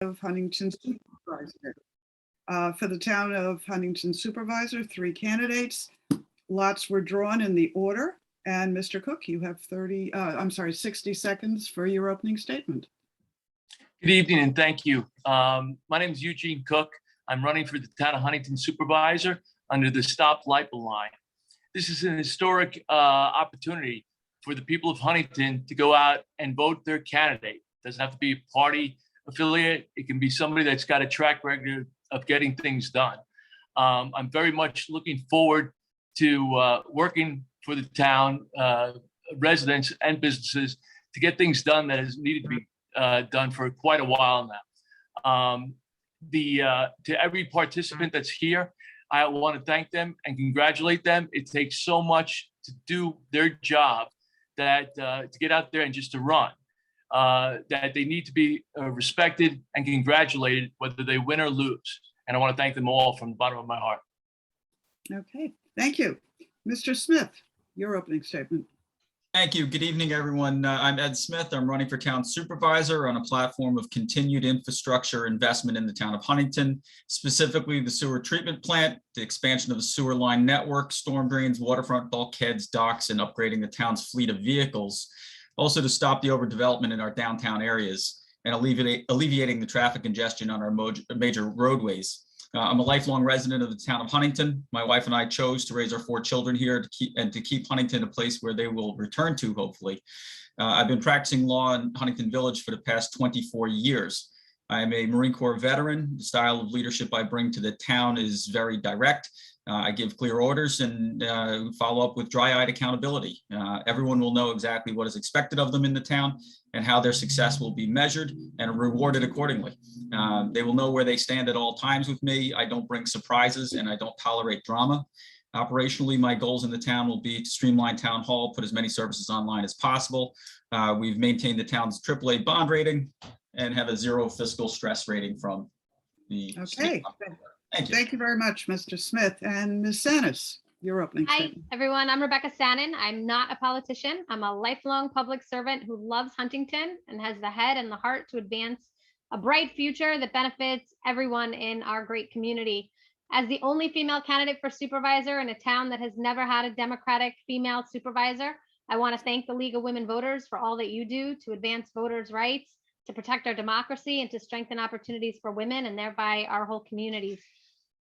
of Huntington Supervisor. For the town of Huntington Supervisor, 3 candidates. Lots were drawn in the order. And Mr. Cook, you have 60 seconds for your opening statement. Good evening and thank you. My name is Eugene Cook. I'm running for the town of Huntington Supervisor under the Stop LIPA line. This is an historic opportunity for the people of Huntington to go out and vote their candidate. It doesn't have to be a party affiliate. It can be somebody that's got a track record of getting things done. I'm very much looking forward to working for the town residents and businesses to get things done that is needed to be done for quite a while now. To every participant that's here, I want to thank them and congratulate them. It takes so much to do their job that to get out there and just to run, that they need to be respected and congratulated whether they win or lose. And I want to thank them all from the bottom of my heart. Okay, thank you. Mr. Smith, your opening statement. Thank you. Good evening, everyone. I'm Ed Smith. I'm running for town supervisor on a platform of continued infrastructure investment in the town of Huntington, specifically the sewer treatment plant, the expansion of the sewer line network, storm drains, waterfront bulkheads, docks, and upgrading the town's fleet of vehicles. Also to stop the overdevelopment in our downtown areas and alleviating the traffic congestion on our major roadways. I'm a lifelong resident of the town of Huntington. My wife and I chose to raise our 4 children here to keep Huntington a place where they will return to, hopefully. I've been practicing law in Huntington Village for the past 24 years. I'm a Marine Corps veteran. The style of leadership I bring to the town is very direct. I give clear orders and follow up with dry-eyed accountability. Everyone will know exactly what is expected of them in the town and how their success will be measured and rewarded accordingly. They will know where they stand at all times with me. I don't bring surprises and I don't tolerate drama. Operationally, my goals in the town will be to streamline town hall, put as many services online as possible. We've maintained the town's AAA bond rating and have a 0 fiscal stress rating from the Okay. Thank you. Thank you very much, Mr. Smith. And Ms. Sanis, your opening Hi, statement. everyone. I'm Rebecca Sannon. I'm not a politician. I'm a lifelong public servant who loves Huntington and has the head and the heart to advance a bright future that benefits everyone in our great community. As the only female candidate for supervisor in a town that has never had a Democratic female supervisor, I want to thank the League of Women Voters for all that you do to advance voters' rights, to protect our democracy, and to strengthen opportunities for women and thereby our whole communities.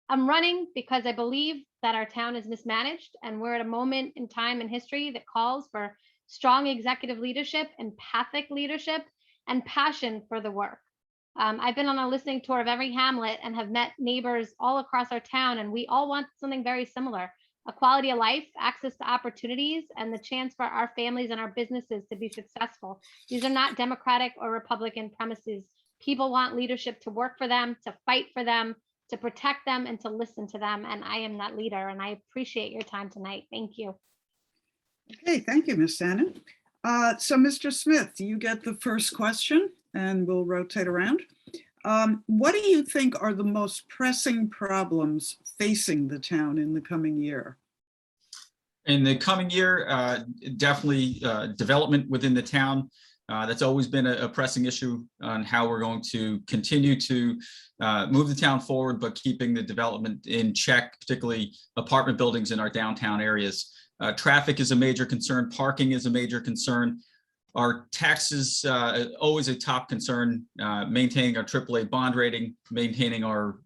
I'm running because I believe that our town is mismanaged and we're at a moment in time in history that calls for strong executive leadership, empathic leadership, and passion for the work. I've been on a listening tour of every hamlet and have met neighbors all across our town, and we all want something very similar: a quality of life, access to opportunities, and the chance for our families and our businesses to be successful. These are not Democratic or Republican premises. People want leadership to work for them, to fight for them, to protect them, and to listen to them. And I am that leader, and I appreciate your time tonight. Thank you. Okay, thank you, Ms. Sannon. So Mr. Smith, you get the first question and we'll rotate around. What do you think are the most pressing problems facing the town in the coming year? In the coming year, definitely development within the town. That's always been a pressing issue on how we're going to continue to move the town forward, but keeping the development in check, particularly apartment buildings in our downtown areas. Traffic is a major concern. Parking is a major concern. Our taxes, always a top concern. Maintaining our AAA bond rating, maintaining our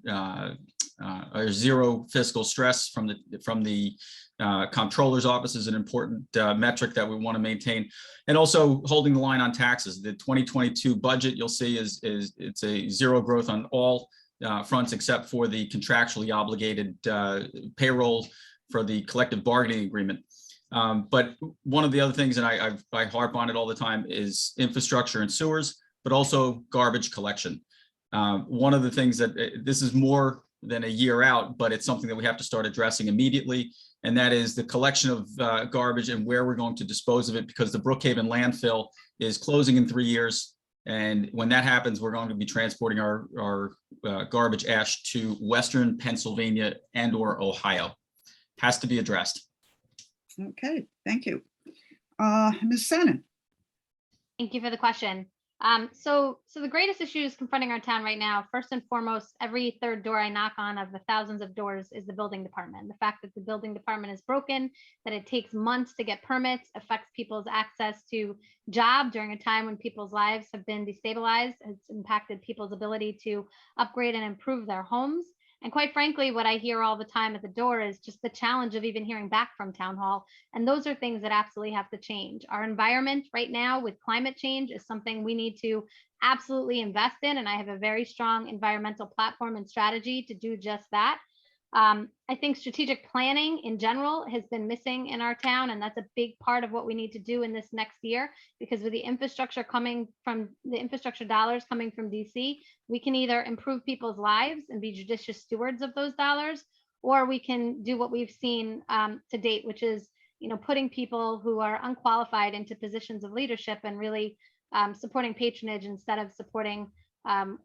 0 fiscal stress from the comptroller's office is an important metric that we want to maintain, and also holding the line on taxes. The 2022 budget, you'll see, it's a 0 growth on all fronts except for the contractually obligated payroll for the collective bargaining agreement. But one of the other things, and I harp on it all the time, is infrastructure and sewers, but also garbage collection. One of the things that this is more than a year out, but it's something that we have to start addressing immediately. And that is the collection of garbage and where we're going to dispose of it, because the Brookhaven landfill is closing in 3 years. And when that happens, we're going to be transporting our garbage ash to Western Pennsylvania and/or Ohio. Has to be addressed. Okay, thank you. Ms. Sannon. Thank you for the question. So the greatest issues confronting our town right now, first and foremost, every third door I knock on of the thousands of doors is the building department. The fact that the building department is broken, that it takes months to get permits, affects people's access to job during a time when people's lives have been destabilized. It's impacted people's ability to upgrade and improve their homes. And quite frankly, what I hear all the time at the door is just the challenge of even hearing back from town hall. And those are things that absolutely have to change. Our environment right now with climate change is something we need to absolutely invest in. And I have a very strong environmental platform and strategy to do just that. I think strategic planning in general has been missing in our town, and that's a big part of what we need to do in this next year, because with the infrastructure dollars coming from DC, we can either improve people's lives and be judicious stewards of those dollars, or we can do what we've seen to date, which is, putting people who are unqualified into positions of leadership and really supporting patronage instead of supporting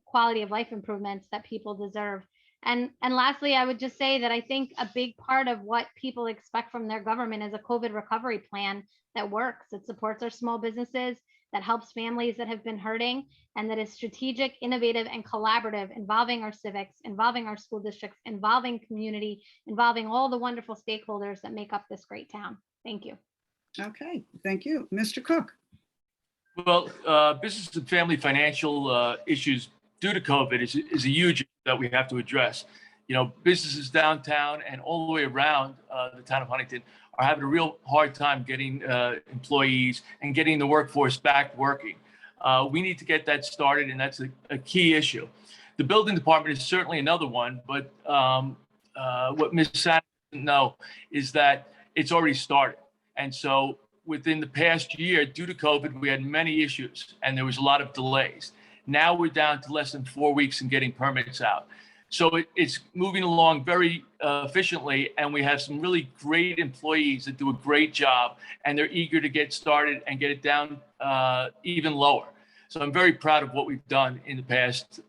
quality of life improvements that people deserve. And lastly, I would just say that I think a big part of what people expect from their government is a COVID recovery plan that works. It supports our small businesses, that helps families that have been hurting, and that is strategic, innovative, and collaborative, involving our civics, involving our school districts, involving community, involving all the wonderful stakeholders that make up this great town. Thank you. Okay, thank you. Mr. Cook. Well, business and family financial issues due to COVID is a huge issue that we have to address. Businesses downtown and all the way around the town of Huntington are having a real hard time getting employees and getting the workforce back working. We need to get that started, and that's a key issue. The building department is certainly another one, but what Ms. Sanders doesn't know is that it's already started. And so within the past year, due to COVID, we had many issues and there was a lot of delays. Now we're down to less than 4 weeks in getting permits out. So it's moving along very efficiently, and we have some really great employees that do a great job, and they're eager to get started and get it down even lower. So I'm very proud of what we've done in the past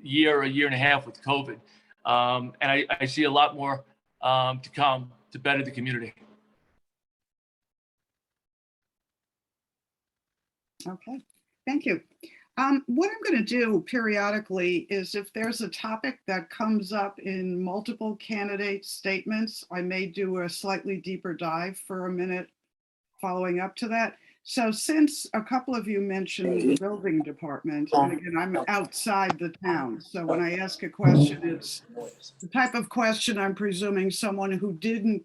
year or year and a half with COVID. And I see a lot more to come to better the community. Okay, thank you. What I'm going to do periodically is, if there's a topic that comes up in multiple candidate statements, I may do a slightly deeper dive for a minute following up to that. So since a couple of you mentioned the building department, and again, I'm outside the town, so when I ask a question, it's the type of question I'm presuming someone who didn't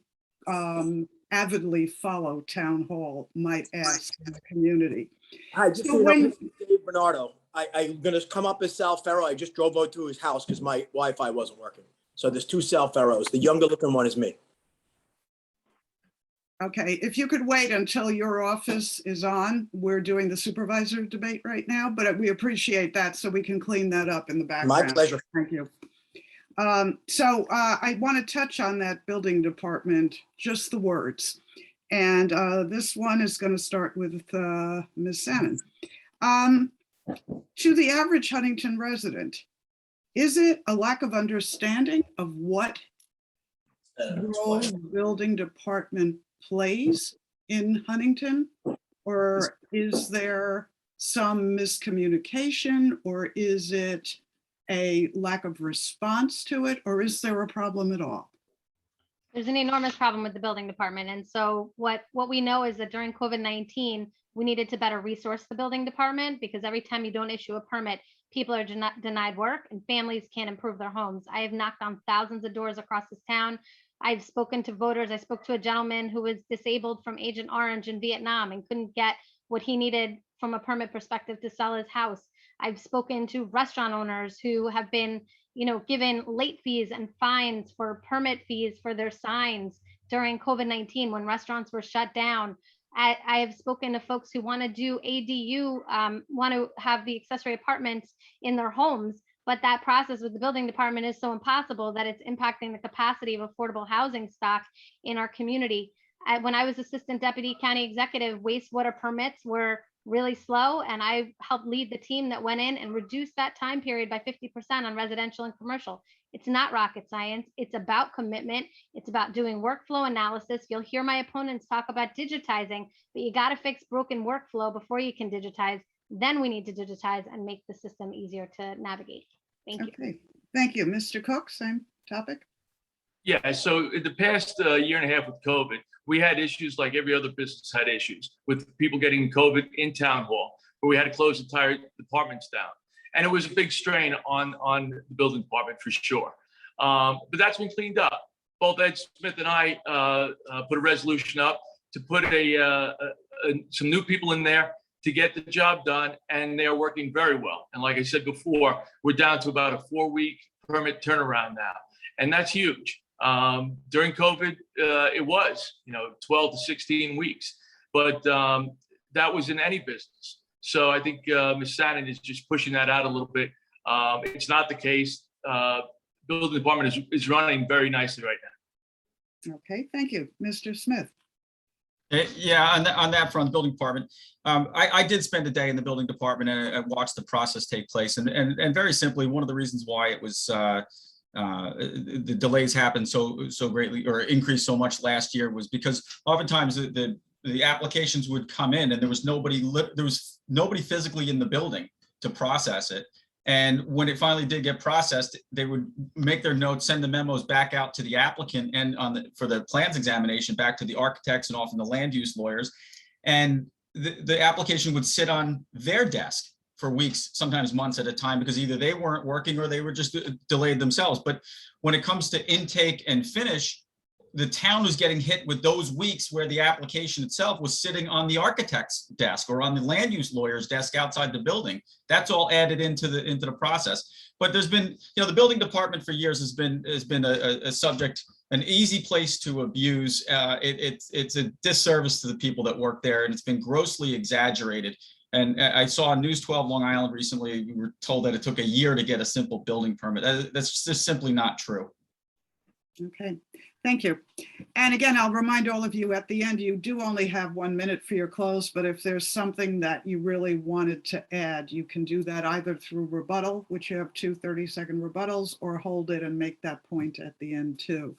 avidly follow town hall might ask in the community. Hi, just so this is Dave Bernardo. I'm going to come up as Sal Ferro. I just drove out to his house because my Wi-Fi wasn't working. So there's two Sal Ferros. The younger looking one is me. Okay, if you could wait until your office is on. We're doing the supervisor debate right now, but we appreciate that so we can clean that up in the background. My pleasure. Thank you. So I want to touch on that building department, just the words. And this one is going to start with Ms. Sannon. To the average Huntington resident, is it a lack of understanding of what role the building department plays in Huntington? Or is there some miscommunication? Or is it a lack of response to it? Or is there a problem at all? There's an enormous problem with the building department. And so what we know is that during COVID-19, we needed to better resource the building department, because every time you don't issue a permit, people are denied work and families can't improve their homes. I have knocked on thousands of doors across this town. I've spoken to voters. I spoke to a gentleman who was disabled from Agent Orange in Vietnam and couldn't get what he needed from a permit perspective to sell his house. I've spoken to restaurant owners who have been given late fees and fines for permit fees for their signs during COVID-19 when restaurants were shut down. I have spoken to folks who want to do ADU, want to have the accessory apartments in their homes, but that process with the building department is so impossible that it's impacting the capacity of affordable housing stock in our community. When I was assistant deputy county executive, wastewater permits were really slow, and I helped lead the team that went in and reduced that time period by 50% on residential and commercial. It's not rocket science. It's about commitment. It's about doing workflow analysis. You'll hear my opponents talk about digitizing, but you got to fix broken workflow before you can digitize. then we need to digitize and make the system easier to navigate. Thank you. Okay, thank you. Mr. Cook, same topic? Yeah, so in the past year and a half with COVID, we had issues like every other business had issues with people getting COVID in town hall, where we had to close entire departments down. And it was a big strain on the building department for sure. But that's been cleaned up. Both Ed Smith and I put a resolution up to put some new people in there to get the job done, and they are working very well. And like I said before, we're down to about a 4-week permit turnaround now, and that's huge. During COVID, it was 12 to 16 weeks, but that was in any business. So I think Ms. Sannon is just pushing that out a little bit. It's not the case. Building department is running very nicely right now. Okay, thank you. Mr. Smith? Yeah, on that front, building department, I did spend a day in the building department and I watched the process take place. And very simply, one of the reasons why it was the delays happened so greatly or increased so much last year was because oftentimes the applications would come in and there was nobody physically in the building to process it. And when it finally did get processed, they would make their notes, send the memos back out to the applicant and for the plans examination back to the architects and often the land use lawyers. And the application would sit on their desk for weeks, sometimes months at a time, because either they weren't working or they were just delayed themselves. But when it comes to intake and finish, the town was getting hit with those weeks where the application itself was sitting on the architect's desk or on the land use lawyer's desk outside the building. That's all added into the process. But there's been, the building department for years has been a subject, an easy place to abuse. It's a disservice to the people that work there, and it's been grossly exaggerated. And I saw on News 12 Long Island recently, we were told that it took a year to get a simple building permit. That's just simply not true. Okay, thank you. And again, I'll remind all of you at the end, you do only have 1 minute for your close, but if there's something that you really wanted to add, you can do that either through rebuttal, which you have 2 30-second rebuttals, or hold it and make that point at the end too.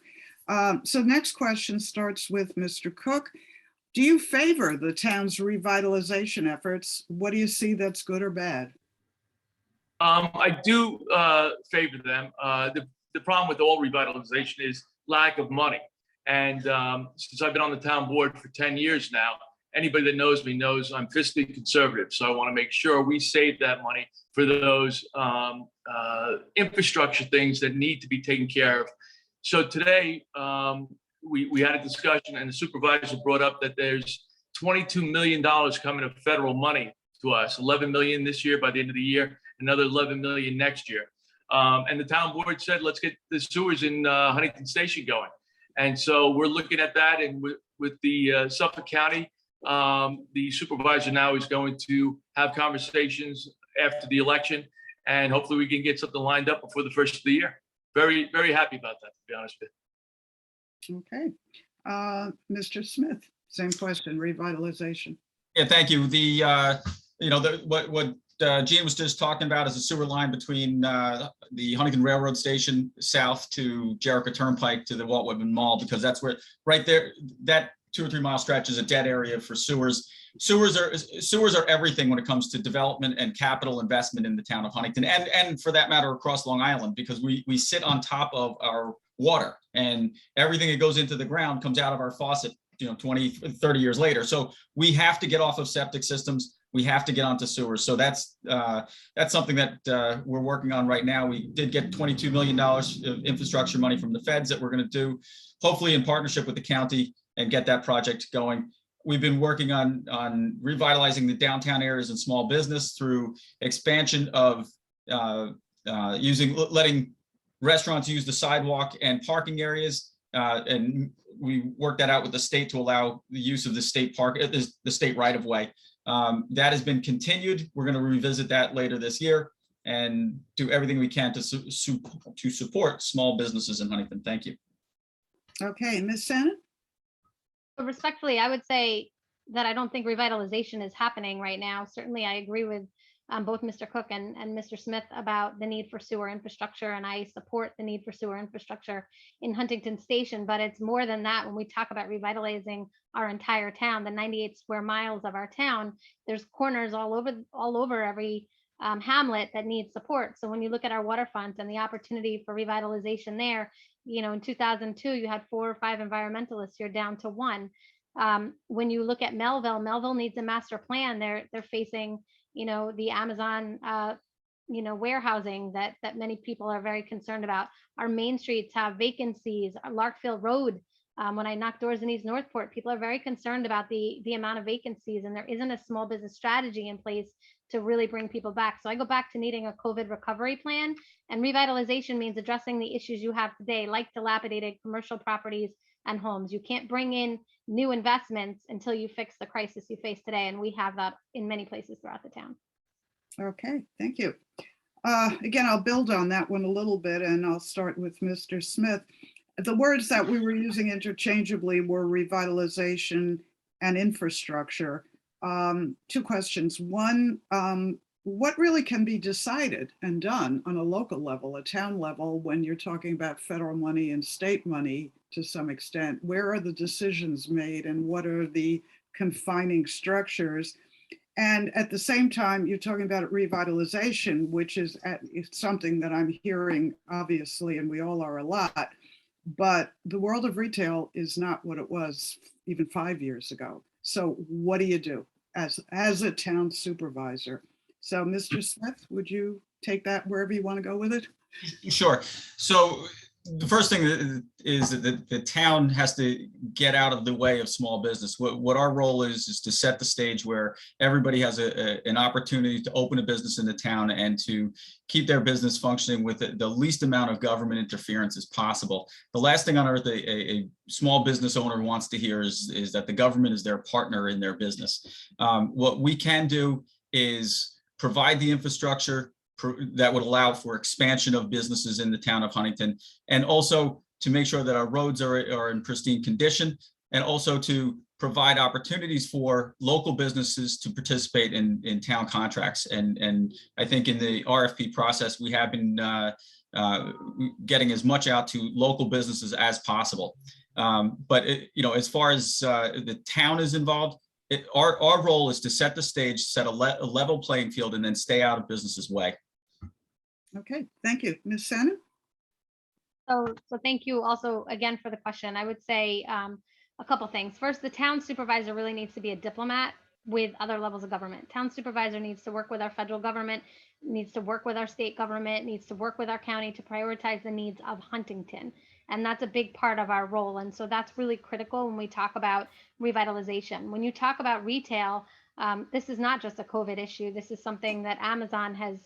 So next question starts with Mr. Cook. Do you favor the town's revitalization efforts? What do you see that's good or bad? I do favor them. The problem with all revitalization is lack of money. And since I've been on the town board for 10 years now, anybody that knows me knows I'm fiscally conservative. So I want to make sure we save that money for those infrastructure things that need to be taken care of. So today, we had a discussion and the supervisor brought up that there's $22 million coming of federal money to us, 11 million this year by the end of the year, another 11 million next year. And the town board said, let's get the sewers in Huntington Station going. And so we're looking at that. And with the Suffolk County, the supervisor now is going to have conversations after the election. And hopefully we can get something lined up before the first of the year. Very, very happy about that, to be honest with you. Okay. Mr. Smith, same question, revitalization. Yeah, thank you. What Gene was just talking about is a sewer line between the Huntington Railroad Station south to Jericho Turnpike to the Walt Whitman Mall, because that's where right there, that 2 or 3 mile stretch is a dead area for sewers. Sewers are everything when it comes to development and capital investment in the town of Huntington, and for that matter across Long Island, because we sit on top of our water and everything that goes into the ground comes out of our faucet 20, 30 years later. So we have to get off of septic systems. We have to get onto sewers. So that's something that we're working on right now. We did get $22 million of infrastructure money from the feds that we're going to do, hopefully in partnership with the county, and get that project going. We've been working on revitalizing the downtown areas and small business through expansion of letting restaurants use the sidewalk and parking areas. And we worked that out with the state to allow the use of the state park, the state right of way. That has been continued. We're going to revisit that later this year and do everything we can to support small businesses in Huntington. Thank you. Okay, Ms. Sannon? Respectfully, I would say that I don't think revitalization is happening right now. Certainly, I agree with both Mr. Cook and Mr. Smith about the need for sewer infrastructure, and I support the need for sewer infrastructure in Huntington Station. But it's more than that. When we talk about revitalizing our entire town, the 98 square miles of our town, there's corners all over every hamlet that needs support. So when you look at our waterfront and the opportunity for revitalization there, in 2002 you had 4 or 5 environmentalists. You're down to 1. When you look at Melville needs a master plan. They're facing the Amazon warehousing that many people are very concerned about. Our main streets have vacancies. Larkfield Road, when I knock doors in East Northport, people are very concerned about the amount of vacancies, and there isn't a small business strategy in place to really bring people back. So I go back to needing a COVID recovery plan, and revitalization means addressing the issues you have today, like dilapidated commercial properties and homes. You can't bring in new investments until you fix the crisis you face today, and we have that in many places throughout the town. Okay, thank you. Again, I'll build on that one a little bit, and I'll start with Mr. Smith. The words that we were using interchangeably were revitalization and infrastructure. 2 questions. One, what really can be decided and done on a local level, a town level, when you're talking about federal money and state money to some extent? Where are the decisions made, and what are the confining structures? And at the same time, you're talking about revitalization, which is something that I'm hearing, obviously, and we all are a lot, but the world of retail is not what it was even 5 years ago. So what do you do as a town supervisor? So Mr. Smith, would you take that wherever you want to go with it? Sure. So the first thing is that the town has to get out of the way of small business. What our role is to set the stage where everybody has an opportunity to open a business in the town and to keep their business functioning with the least amount of government interference as possible. The last thing on earth a small business owner wants to hear is that the government is their partner in their business. What we can do is provide the infrastructure that would allow for expansion of businesses in the town of Huntington, and also to make sure that our roads are in pristine condition, and also to provide opportunities for local businesses to participate in town contracts. And I think in the RFP process, we have been getting as much out to local businesses as possible. But as far as the town is involved, our role is to set the stage, set a level playing field, and then stay out of business's way. Okay, thank you. Ms. Shannon? So thank you also again for the question. I would say a couple things. First, the town supervisor really needs to be a diplomat with other levels of government. Town supervisor needs to work with our federal government, needs to work with our state government, needs to work with our county to prioritize the needs of Huntington. And that's a big part of our role. And so that's really critical when we talk about revitalization. When you talk about retail, this is not just a COVID issue. This is something that Amazon has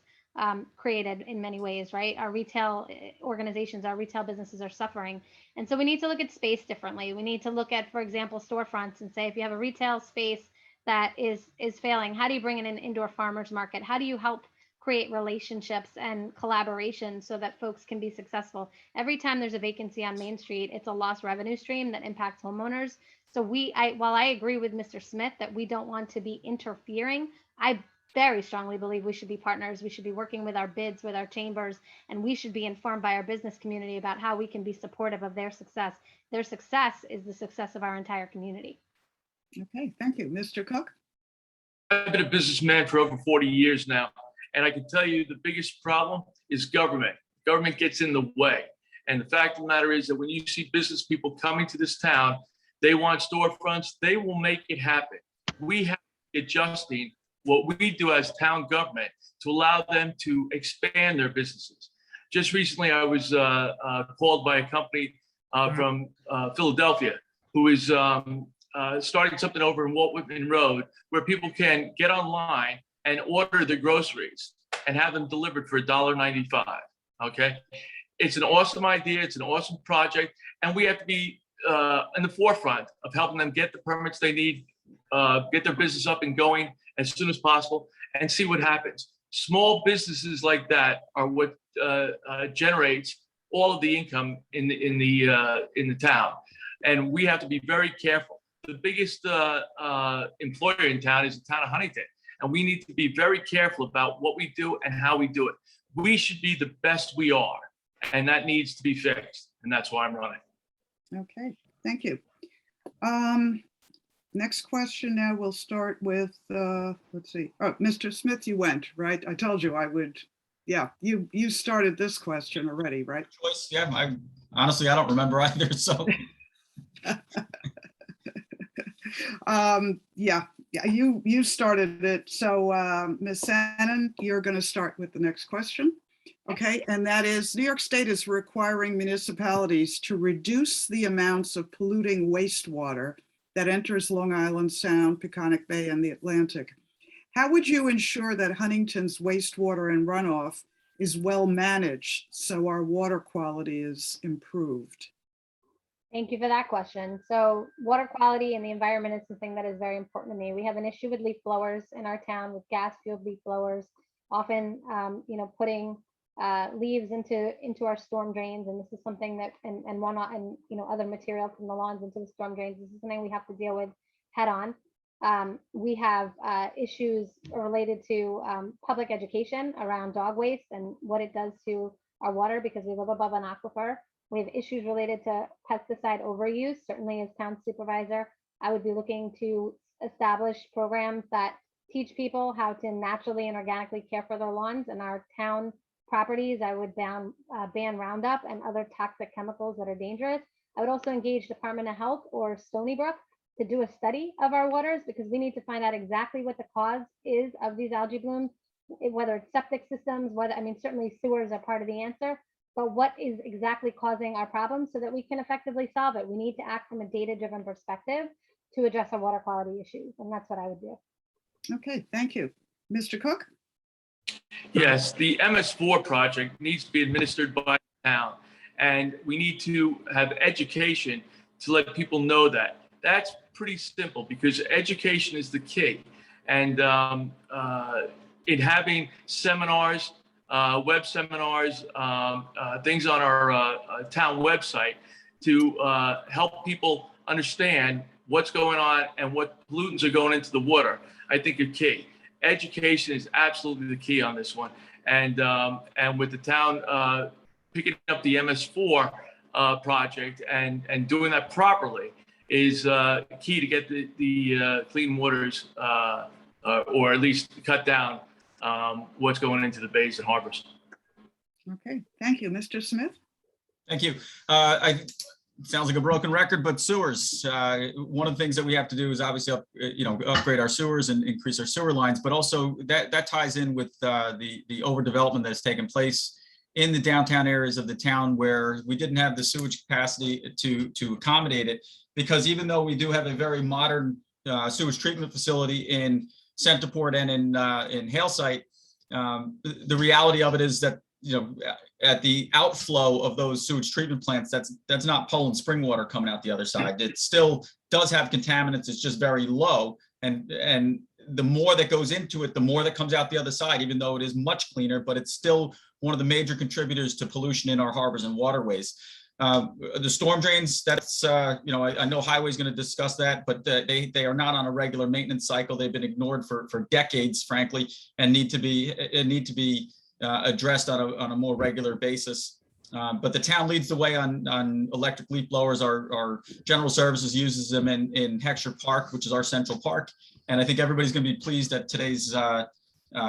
created in many ways, right? Our retail organizations, our retail businesses are suffering. And so we need to look at space differently. We need to look at, for example, storefronts and say, if you have a retail space that is failing, how do you bring in an indoor farmers market? How do you help create relationships and collaboration so that folks can be successful? Every time there's a vacancy on Main Street, it's a lost revenue stream that impacts homeowners. So while I agree with Mr. Smith that we don't want to be interfering, I very strongly believe we should be partners. We should be working with our bids, with our chambers, and we should be informed by our business community about how we can be supportive of their success. Their success is the success of our entire community. Okay, thank you. Mr. Cook? I've been a businessman for over 40 years now, and I can tell you the biggest problem is government. Government gets in the way. And the fact of the matter is that when you see business people coming to this town, they want storefronts, they will make it happen. We have to be adjusting what we do as town government to allow them to expand their businesses. Just recently, I was called by a company from Philadelphia who is starting something over in Walt Whitman Road, where people can get online and order their groceries and have them delivered for $1.95, okay? It's an awesome idea, it's an awesome project, and we have to be in the forefront of helping them get the permits they need, get their business up and going as soon as possible, and see what happens. Small businesses like that are what generates all of the income in the town, and we have to be very careful. The biggest employer in town is the town of Huntington, and we need to be very careful about what we do and how we do it. We should be the best we are, and that needs to be fixed, and that's why I'm running. Okay, thank you. Next question now, we'll start with, let's see. Oh, Mr. Smith, you went, right? I told you I would, yeah, you started this question already, right? Choice, yeah, honestly, I don't remember either, so. Yeah, you started it. So Ms. Sannon, you're going to start with the next question. Okay, and that is, New York State is requiring municipalities to reduce the amounts of polluting wastewater that enters Long Island Sound, Peconic Bay, and the Atlantic. How would you ensure that Huntington's wastewater and runoff is well managed so our water quality is improved? Thank you for that question. So water quality and the environment is something that is very important to me. We have an issue with leaf blowers in our town, with gas-fueled leaf blowers, often, putting leaves into our storm drains, and this is something that and runoff and other material from the lawns into the storm drains. This is something we have to deal with head on. We have issues related to public education around dog waste and what it does to our water, because we live above an aquifer. We have issues related to pesticide overuse. Certainly, as town supervisor, I would be looking to establish programs that teach people how to naturally and organically care for their lawns. And our town properties, I would ban Roundup and other toxic chemicals that are dangerous. I would also engage Department of Health or Stony Brook to do a study of our waters, because we need to find out exactly what the cause is of these algae blooms, whether it's septic systems, certainly sewers are part of the answer, but what is exactly causing our problems so that we can effectively solve it. We need to act from a data-driven perspective to address our water quality issues, and that's what I would do. Okay, thank you. Mr. Cook? Yes, the MS4 project needs to be administered by the town, and we need to have education to let people know that. That's pretty simple, because education is the key. And in having seminars, web seminars, things on our town website to help people understand what's going on and what pollutants are going into the water, I think are key. Education is absolutely the key on this one. And with the town picking up the MS4 project and doing that properly is key to get the clean waters, or at least cut down what's going into the bays and harbors. Okay, thank you. Mr. Smith? Thank you. Sounds like a broken record, but sewers. One of the things that we have to do is obviously upgrade our sewers and increase our sewer lines, but also that ties in with the overdevelopment that has taken place in the downtown areas of the town, where we didn't have the sewage capacity to accommodate it. Because even though we do have a very modern sewage treatment facility in Centerport and in Halesite, the reality of it is that at the outflow of those sewage treatment plants, that's not Poland spring water coming out the other side. It still does have contaminants. It's just very low, and the more that goes into it, the more that comes out the other side, even though it is much cleaner, but it's still one of the major contributors to pollution in our harbors and waterways. The storm drains, that's, I know Highway's going to discuss that, but they are not on a regular maintenance cycle. They've been ignored for decades, frankly, and need to be addressed on a more regular basis. But the town leads the way on electric leaf blowers. Our general services uses them in Heckscher Park, which is our central park. And I think everybody's going to be pleased at today's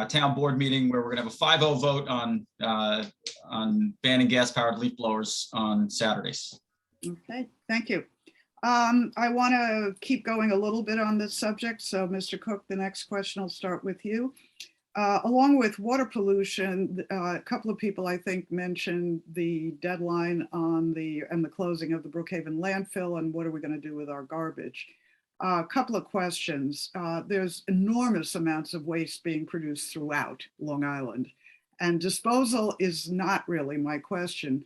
town board meeting, where we're going to have a 5-0 vote on banning gas-powered leaf blowers on Saturdays. Okay, thank you. I want to keep going a little bit on this subject. So Mr. Cook, the next question will start with you. Along with water pollution, a couple of people, I think, mentioned the deadline on the closing of the Brookhaven landfill, and what are we going to do with our garbage? A couple of questions. There's enormous amounts of waste being produced throughout Long Island, and disposal is not really my question.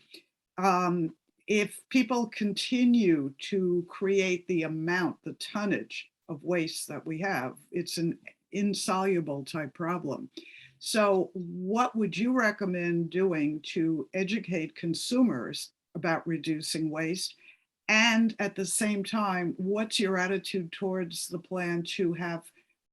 If people continue to create the tonnage of waste that we have, it's an insoluble type problem. So what would you recommend doing to educate consumers about reducing waste? And at the same time, what's your attitude towards the plan to have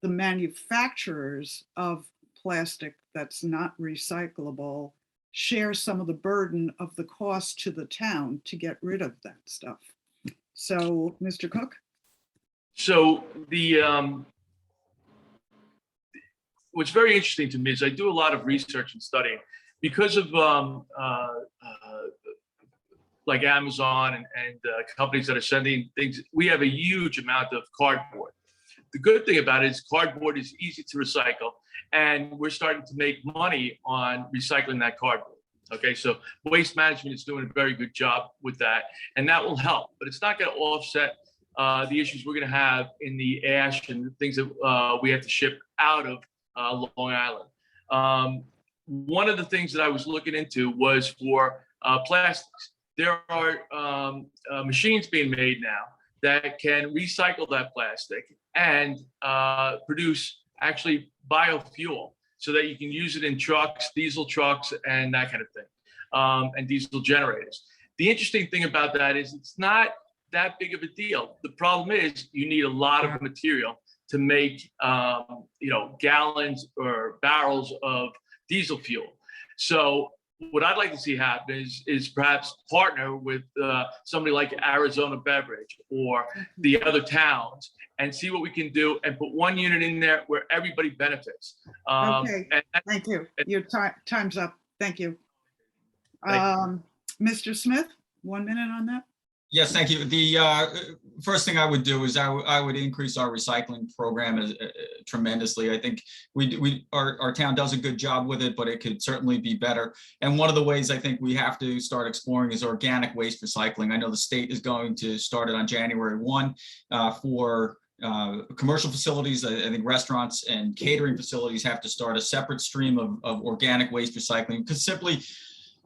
the manufacturers of plastic that's not recyclable share some of the burden of the cost to the town to get rid of that stuff. So, Mr. Cook? So what's very interesting to me is I do a lot of research and studying because of like Amazon and companies that are sending things. We have a huge amount of cardboard. The good thing about it is cardboard is easy to recycle, and we're starting to make money on recycling that cardboard. Okay, so Waste Management is doing a very good job with that, and that will help, but it's not going to offset the issues we're going to have in the ash and the things that we have to ship out of Long Island. One of the things that I was looking into was for plastics. There are machines being made now that can recycle that plastic and produce actually biofuel so that you can use it in trucks, diesel trucks, and that kind of thing, and diesel generators. The interesting thing about that is it's not that big of a deal. The problem is you need a lot of material to make gallons or barrels of diesel fuel. So what I'd like to see happen is perhaps partner with somebody like Arizona Beverage or the other towns and see what we can do and put one unit in there where everybody benefits. Okay, thank you. Your time's up. Thank you. Mr. Smith, 1 minute on that. Yes, thank you. The first thing I would do is I would increase our recycling program tremendously. I think our town does a good job with it, but it could certainly be better. And one of the ways I think we have to start exploring is organic waste recycling. I know the state is going to start it on January 1 for commercial facilities. I think restaurants and catering facilities have to start a separate stream of organic waste recycling, because simply,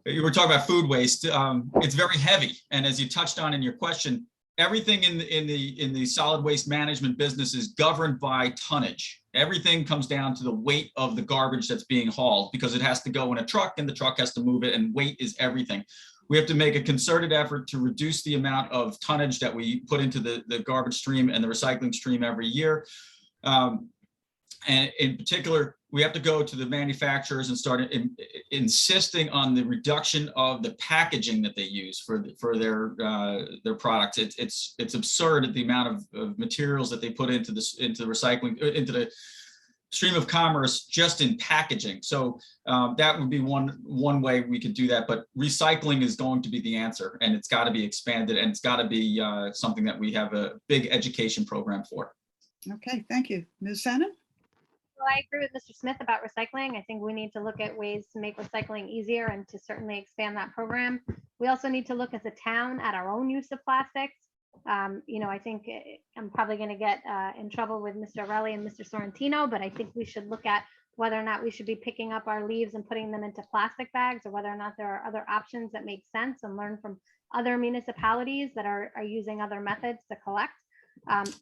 you were talking about food waste. It's very heavy, and as you touched on in your question, everything in the solid waste management business is governed by tonnage. Everything comes down to the weight of the garbage that's being hauled, because it has to go in a truck, and the truck has to move it, and weight is everything. We have to make a concerted effort to reduce the amount of tonnage that we put into the garbage stream and the recycling stream every year. And in particular, we have to go to the manufacturers and start insisting on the reduction of the packaging that they use for their products. It's absurd the amount of materials that they put into the recycling, into the stream of commerce just in packaging. So that would be one way we could do that. But recycling is going to be the answer, and it's got to be expanded, and it's got to be something that we have a big education program for. Okay, thank you. Ms. Shannon? Well, I agree with Mr. Smith about recycling. I think we need to look at ways to make recycling easier and to certainly expand that program. We also need to look as a town at our own use of plastics. I think I'm probably going to get in trouble with Mr. Relli and Mr. Sorrentino, but I think we should look at whether or not we should be picking up our leaves and putting them into plastic bags, or whether or not there are other options that make sense, and learn from other municipalities that are using other methods to collect.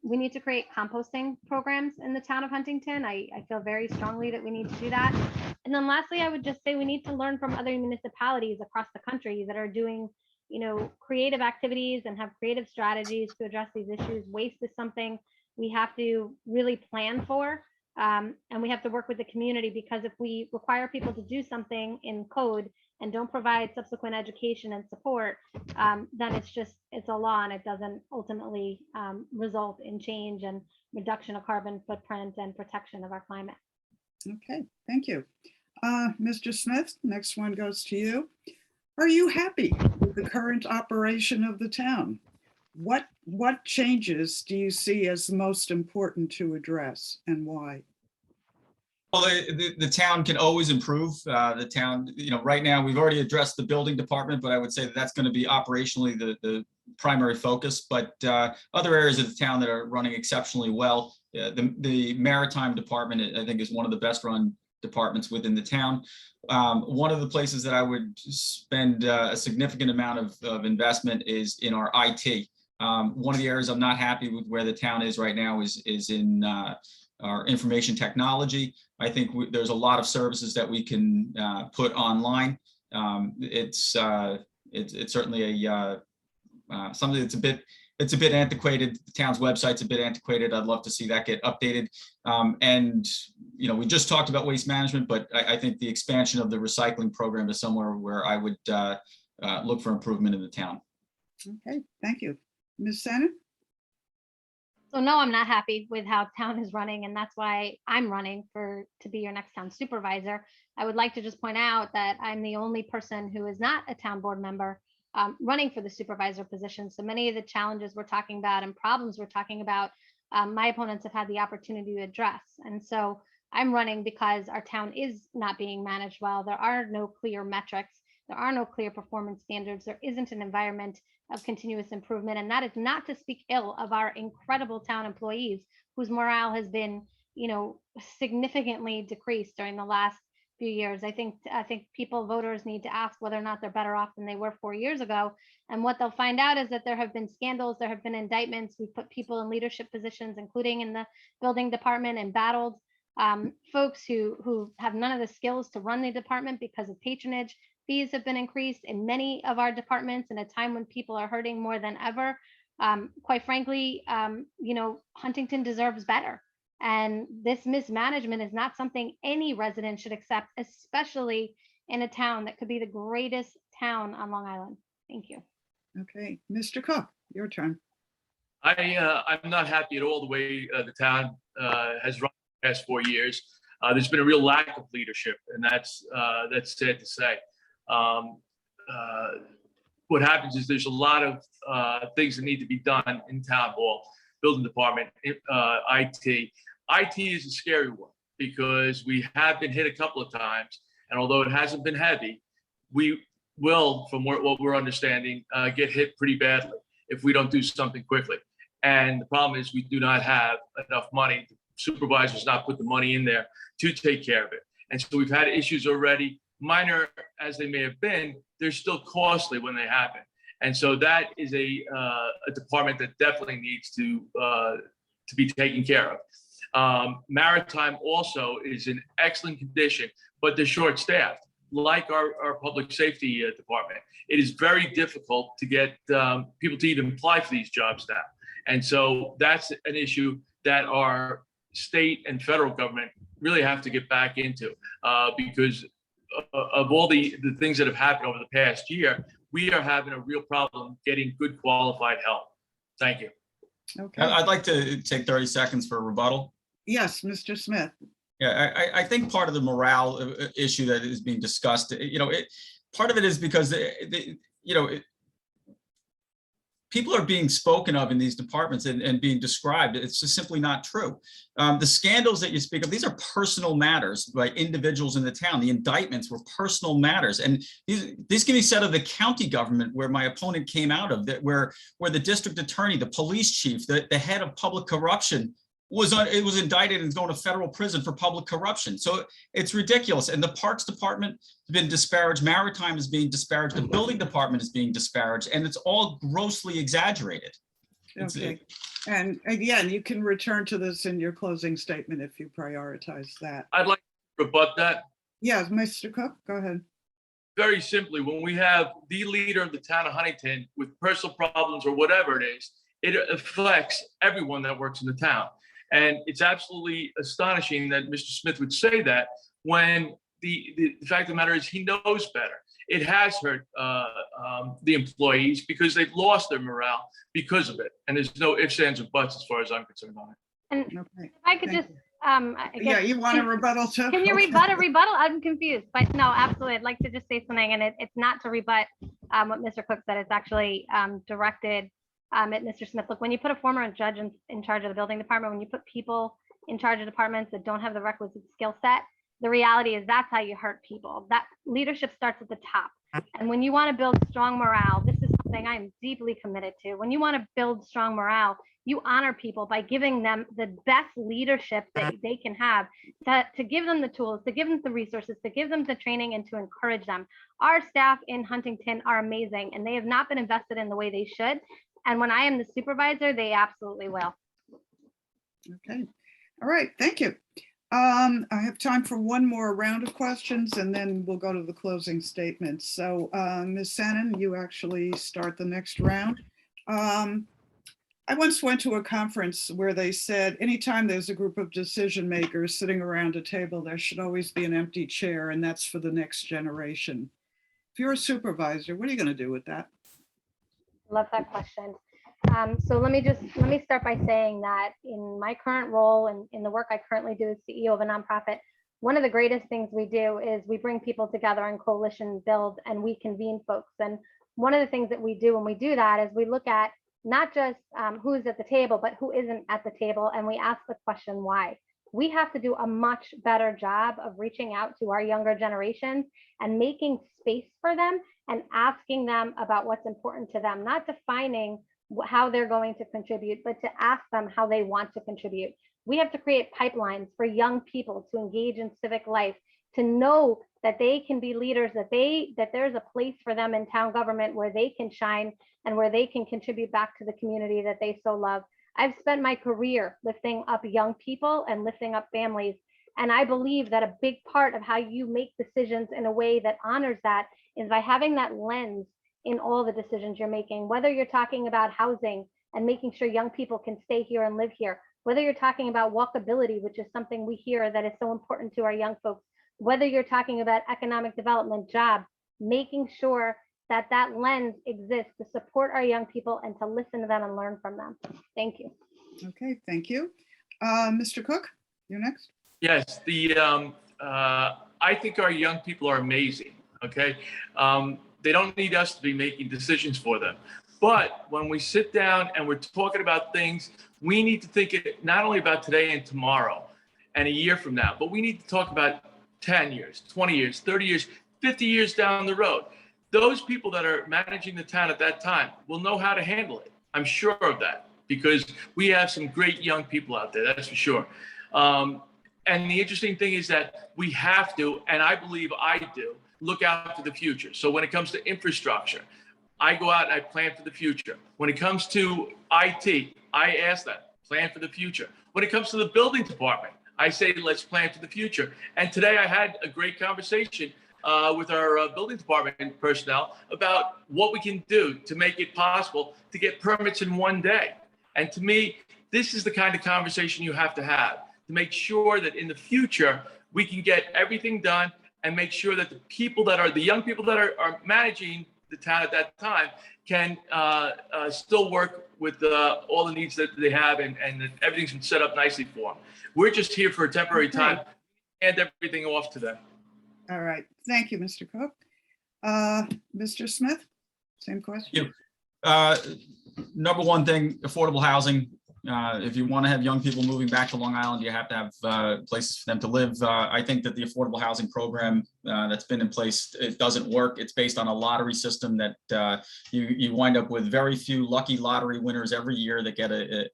We need to create composting programs in the town of Huntington. I feel very strongly that we need to do that. And then lastly, I would just say we need to learn from other municipalities across the country that are doing, creative activities and have creative strategies to address these issues. Waste is something we have to really plan for, and we have to work with the community, because if we require people to do something in code and don't provide subsequent education and support, then it's a law, and it doesn't ultimately result in change and reduction of carbon footprint and protection of our climate. Okay, thank you. Mr. Smith, next one goes to you. Are you happy with the current operation of the town? What changes do you see as most important to address, and why? Well, the town can always improve. The town, right now we've already addressed the building department, but I would say that's going to be operationally the primary focus. But other areas of the town that are running exceptionally well, the maritime department, I think, is one of the best run departments within the town. One of the places that I would spend a significant amount of investment is in our IT. One of the areas I'm not happy with where the town is right now is in our information technology. I think there's a lot of services that we can put online. It's certainly something that's a bit it's a bit antiquated. The town's website's a bit antiquated. I'd love to see that get updated. And, we just talked about waste management, but I think the expansion of the recycling program is somewhere where I would look for improvement in the town. Okay, thank you. Ms. Shannon? So no, I'm not happy with how town is running, and that's why I'm running to be your next town supervisor. I would like to just point out that I'm the only person who is not a town board member running for the supervisor position. So many of the challenges we're talking about and problems we're talking about, my opponents have had the opportunity to address. And so I'm running because our town is not being managed well. There are no clear metrics. There are no clear performance standards. There isn't an environment of continuous improvement. And that is not to speak ill of our incredible town employees whose morale has been, significantly decreased during the last few years. I think voters need to ask whether or not they're better off than they were 4 years ago. And what they'll find out is that there have been scandals, there have been indictments. We've put people in leadership positions, including in the building department, and battled folks who have none of the skills to run the department because of patronage. Fees have been increased in many of our departments in a time when people are hurting more than ever. Quite frankly, Huntington deserves better. And this mismanagement is not something any resident should accept, especially in a town that could be the greatest town on Long Island. Thank you. Okay, Mr. Cook, your turn. I'm not happy at all the way the town has run the past 4 years. There's been a real lack of leadership, and that's sad to say. What happens is there's a lot of things that need to be done in town hall, building department, IT. IT is a scary one because we have been hit a couple of times, and although it hasn't been heavy, we will, from what we're understanding, get hit pretty badly if we don't do something quickly. And the problem is we do not have enough money. The supervisors not put the money in there to take care of it. And so we've had issues already. Minor as they may have been, they're still costly when they happen. And so that is a department that definitely needs to be taken care of. Maritime also is in excellent condition, but they're short-staffed, like our public safety department. It is very difficult to get people to even apply for these jobs now. And so that's an issue that our state and federal government really have to get back into because of all the things that have happened over the past year. We are having a real problem getting good qualified help. Thank you. Okay. I'd like to take 30 seconds for a rebuttal. Yes, Mr. Smith. Yeah, I think part of the morale issue that is being discussed, part of it is because, people are being spoken of in these departments and being described. It's just simply not true. The scandals that you speak of, these are personal matters by individuals in the town. The indictments were personal matters. And these can be said of the county government where my opponent came out of, that where the district attorney, the police chief, the head of public corruption was indicted and is going to federal prison for public corruption. So it's ridiculous. And the Parks Department has been disparaged. Maritime is being disparaged. The building department is being disparaged, and it's all grossly exaggerated. Okay. And again, you can return to this in your closing statement if you prioritize that. I'd like to rebut that. Yes, Mr. Cook, go ahead. Very simply, when we have the leader of the town of Huntington with personal problems or whatever it is, it affects everyone that works in the town. And it's absolutely astonishing that Mr. Smith would say that when the fact of the matter is he knows better. It has hurt the employees because they've lost their morale because of it. And there's no ifs, ands, or buts as far as I'm concerned on it. And Okay. if I could Thank just, Yeah, you want a rebuttal too? can you Okay. rebut a rebuttal? I'm confused, but no, absolutely. I'd like to just say something, and it's not to rebut what Mr. Cook said. It's actually directed at Mr. Smith. Look, when you put a former judge in charge of the building department, when you put people in charge of departments that don't have the requisite skill set, the reality is that's how you hurt people. That leadership starts at the top. And when you want to build strong morale, this is something I'm deeply committed to. When you want to build strong morale, you honor people by giving them the best leadership that they can have, to give them the tools, to give them the resources, to give them the training, and to encourage them. Our staff in Huntington are amazing, and they have not been invested in the way they should. And when I am the supervisor, they absolutely will. Okay. All right. Thank you. I have time for one more round of questions, and then we'll go to the closing statements. So Ms. Shannon, you actually start the next round. I once went to a conference where they said anytime there's a group of decision makers sitting around a table, there should always be an empty chair, and that's for the next generation. If you're a supervisor, what are you going to do with that? Love that question. So let me start by saying that in my current role and in the work I currently do as CEO of a nonprofit, one of the greatest things we do is we bring people together and coalition build, and we convene folks. And one of the things that we do when we do that is we look at not just who's at the table, but who isn't at the table. And we ask the question, why? We have to do a much better job of reaching out to our younger generations and making space for them and asking them about what's important to them, not defining how they're going to contribute, but to ask them how they want to contribute. We have to create pipelines for young people to engage in civic life, to know that they can be leaders, that there's a place for them in town government where they can shine and where they can contribute back to the community that they so love. I've spent my career lifting up young people and lifting up families. And I believe that a big part of how you make decisions in a way that honors that is by having that lens in all the decisions you're making, whether you're talking about housing and making sure young people can stay here and live here, whether you're talking about walkability, which is something we hear that is so important to our young folks, whether you're talking about economic development, jobs, making sure that that lens exists to support our young people and to listen to them and learn from them. Thank you. Okay, thank you. Mr. Cook, you're next. Yes, I think our young people are amazing, okay? They don't need us to be making decisions for them. But when we sit down and we're talking about things, we need to think not only about today and tomorrow and a year from now, but we need to talk about 10 years, 20 years, 30 years, 50 years down the road. Those people that are managing the town at that time will know how to handle it. I'm sure of that because we have some great young people out there, that's for sure. And the interesting thing is that we have to, and I believe I do, look out to the future. So when it comes to infrastructure, I go out and I plan for the future. When it comes to IT, I ask them, plan for the future. When it comes to the building department, I say, let's plan for the future. And today I had a great conversation with our building department personnel about what we can do to make it possible to get permits in one day. And to me, this is the kind of conversation you have to make sure that in the future, we can get everything done and make sure that the young people that are managing the town at that time can still work with all the needs that they have and that everything's been set up nicely for them. We're just here for a temporary time and everything off to them. All right. Thank you, Mr. Cook. Mr. Smith, same question. Number one thing, affordable housing. If you want to have young people moving back to Long Island, you have to have places for them to live. I think that the affordable housing program that's been in place, it doesn't work. It's based on a lottery system that you wind up with very few lucky lottery winners every year that get a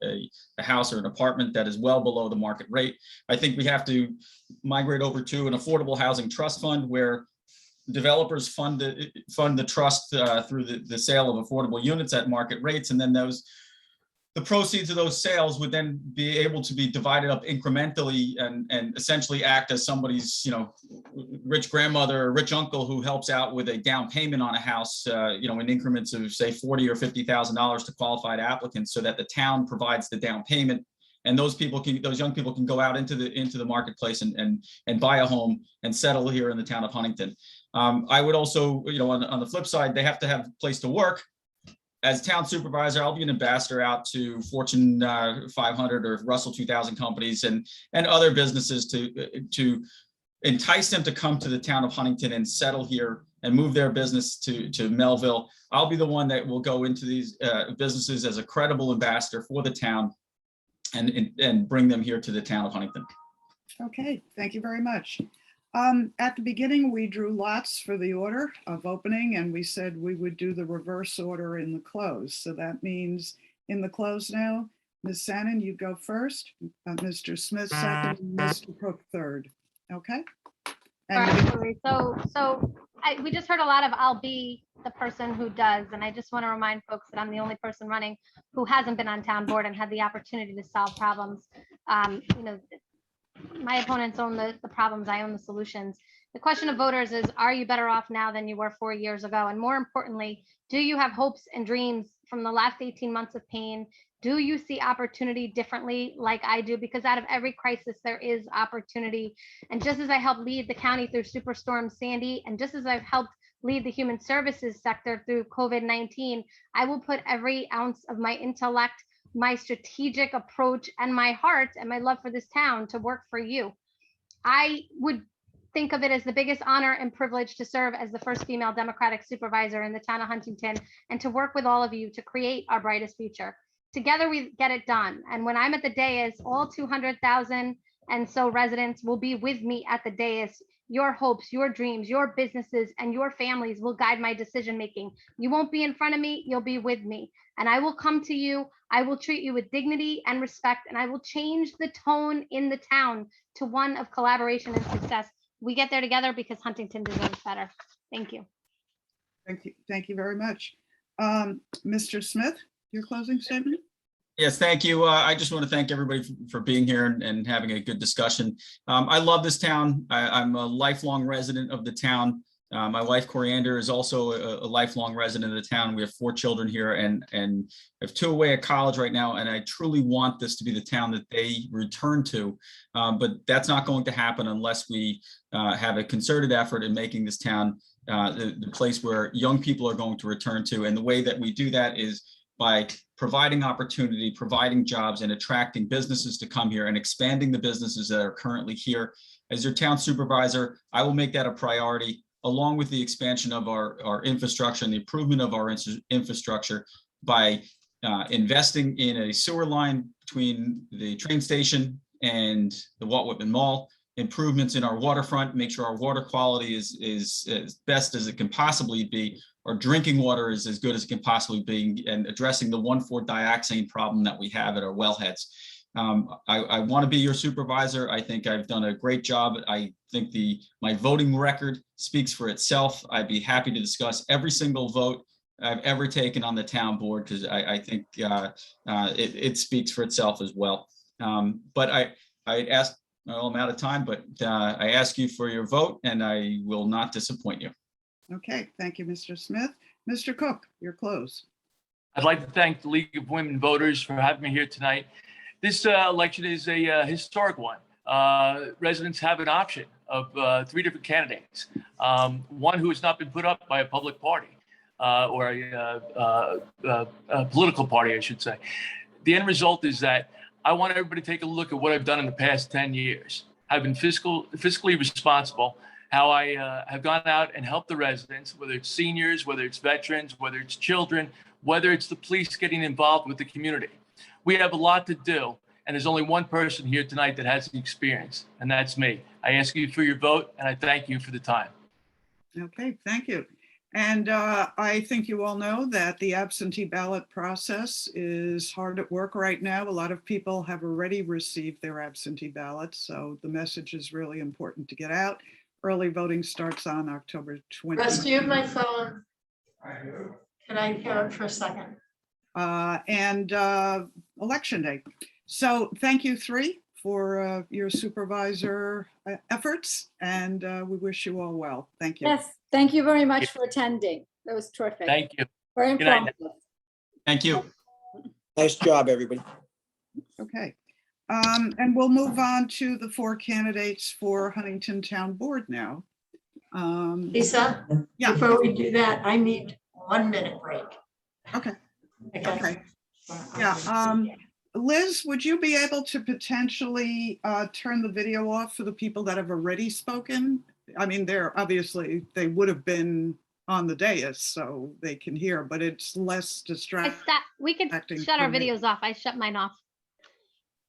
house or an apartment that is well below the market rate. I think we have to migrate over to an affordable housing trust fund where developers fund the trust through the sale of affordable units at market rates, and then the proceeds of those sales would then be able to be divided up incrementally and essentially act as somebody's, rich grandmother or rich uncle who helps out with a down payment on a house, in increments of say $40,000 or $50,000 to qualified applicants, so that the town provides the down payment. And those young people can go out into the marketplace and buy a home and settle here in the town of Huntington. I would also, on the flip side, they have to have a place to work. As town supervisor, I'll be an ambassador out to Fortune 500 or Russell 2000 companies and other businesses to entice them to come to the town of Huntington and settle here and move their business to Melville. I'll be the one that will go into these businesses as a credible ambassador for the town and bring them here to the town of Huntington. Okay, thank you very much. At the beginning, we drew lots for the order of opening, and we said we would do the reverse order in the close. So that means in the close now, Ms. Sannon, you go first, Mr. Smith second, and Mr. Cook third. Okay? Absolutely. So we just heard a lot of I'll be the person who does, and I just want to remind folks that I'm the only person running who hasn't been on town board and had the opportunity to solve problems. My opponents own the problems, I own the solutions. The question of voters is, are you better off now than you were 4 years ago? And more importantly, do you have hopes and dreams from the last 18 months of pain? Do you see opportunity differently like I do? Because out of every crisis, there is opportunity. And just as I helped lead the county through Superstorm Sandy, and just as I've helped lead the human services sector through COVID-19, I will put every ounce of my intellect, my strategic approach, and my heart and my love for this town to work for you. I would think of it as the biggest honor and privilege to serve as the first female Democratic supervisor in the town of Huntington and to work with all of you to create our brightest future. Together we get it done. And when I'm at the dais, all 200,000 and so residents will be with me at the dais. Your hopes, your dreams, your businesses, and your families will guide my decision-making. You won't be in front of me, you'll be with me. And I will come to you, I will treat you with dignity and respect, and I will change the tone in the town to one of collaboration and success. We get there together because Huntington deserves better. Thank you. Thank you very much. Mr. Smith, your closing statement? Yes, thank you. I just want to thank everybody for being here and having a good discussion. I love this town. I'm a lifelong resident of the town. My wife Coriander is also a lifelong resident of the town. We have 4 children here and I have 2 away at college right now. And I truly want this to be the town that they return to. But that's not going to happen unless we have a concerted effort in making this town the place where young people are going to return to. And the way that we do that is by providing opportunity, providing jobs, and attracting businesses to come here and expanding the businesses that are currently here. As your town supervisor, I will make that a priority, along with the expansion of our infrastructure and the improvement of our infrastructure by investing in a sewer line between the train station and the Walt Whitman Mall, improvements in our waterfront, make sure our water quality is as best as it can possibly be. Our drinking water is as good as it can possibly be, and addressing the 1,4-dioxane problem that we have at our wellheads. I want to be your supervisor. I think I've done a great job. I think my voting record speaks for itself. I'd be happy to discuss every single vote I've ever taken on the town board because I think it speaks for itself as well. But I ask, well, I'm out of time, but I ask you for your vote and I will not disappoint you. Okay, thank you, Mr. Smith. Mr. Cook, your close. I'd like to thank the League of Women Voters for having me here tonight. This election is a historic one. Residents have an option of 3 different candidates. One who has not been put up by a public party or a political party, I should say. The end result is that I want everybody to take a look at what I've done in the past 10 years. I've been fiscally responsible, how I have gone out and helped the residents, whether it's seniors, whether it's veterans, whether it's children, whether it's the police getting involved with the community. We have a lot to do, and there's only one person here tonight that has the experience, and that's me. I ask you for your vote, and I thank you for the time. Okay, thank you. And I think you all know that the absentee ballot process is hard at work right now. A lot of people have already received their absentee ballots, so the message is really important to get out. Early voting starts on October 20th. Russ, do you have my phone? Can I hear it for a second? And election day. So thank you 3 for your supervisor efforts, and we wish you all well. Thank you. Yes, thank you very much for attending. That was terrific. Thank you. Very Good night. informative. Thank you. Nice job, everybody. Okay. And we'll move on to the 4 candidates for Huntington Town Board now. Lisa, Yeah. before we do that, I need 1 minute break. Okay. Okay. Yeah. Liz, would you be able to potentially turn the video off for the people that have already spoken? I mean, they would have been on the dais so they can hear, but it's less distracting. We could shut our videos off. I shut mine off.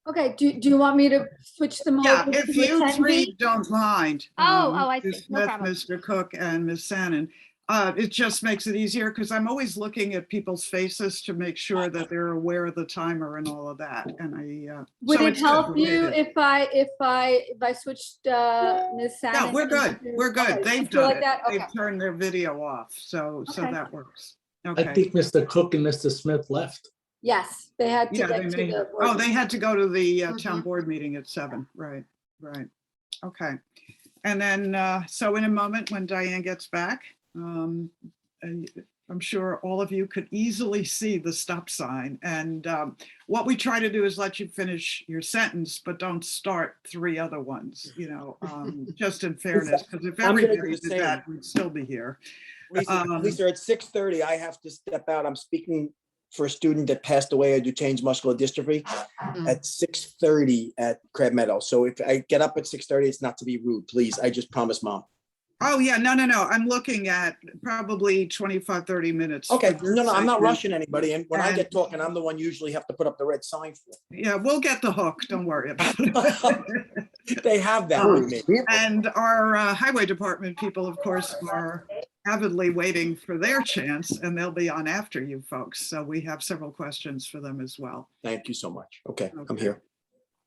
Okay, do you want me to switch them over? Yeah, to if you attendee? 3 don't mind. I see. Ms. No Smith, problem. Mr. Cook, and Ms. Sannon. It just makes it easier because I'm always looking at people's faces to make sure that they're aware of the timer and all of that. And Would so it it's help good you related. if I switched Ms. Sannon? No, we're good. We're good. Okay, They've you feel done like it. that? Okay. They've turned their video off. So Okay. that works. I Okay. think Mr. Cook and Mr. Smith left. Yes, they had to Yeah, get to the. board they had to go to the town Mhm. board meeting at 7. Right. Okay. And then, so in a moment when Diane gets back, and I'm sure all of you could easily see the stop sign. And what we try to do is let you finish your sentence, but don't start 3 other ones, just in fairness, because if I'm gonna do everybody the did same. that, we'd still be here. Lisa, at 6:30, I have to step out. I'm speaking for a student that passed away of Duchenne's muscular dystrophy at 6:30 at Crab Meadow. So if I get up at 6:30, it's not to be rude, please. I just promised Mom. Oh, yeah, no. I'm looking at probably 25, 30 minutes. Okay, for your no, I'm not segment. rushing anybody. And when I And- get talking, I'm the one usually have to put up the red sign for. Yeah, we'll get the hook. Don't worry about it. They have that with me. And our highway department people, of course, are avidly waiting for their chance, and they'll be on after you folks. So we have several questions for them as well. Thank you so much. Okay, I'm Okay. here.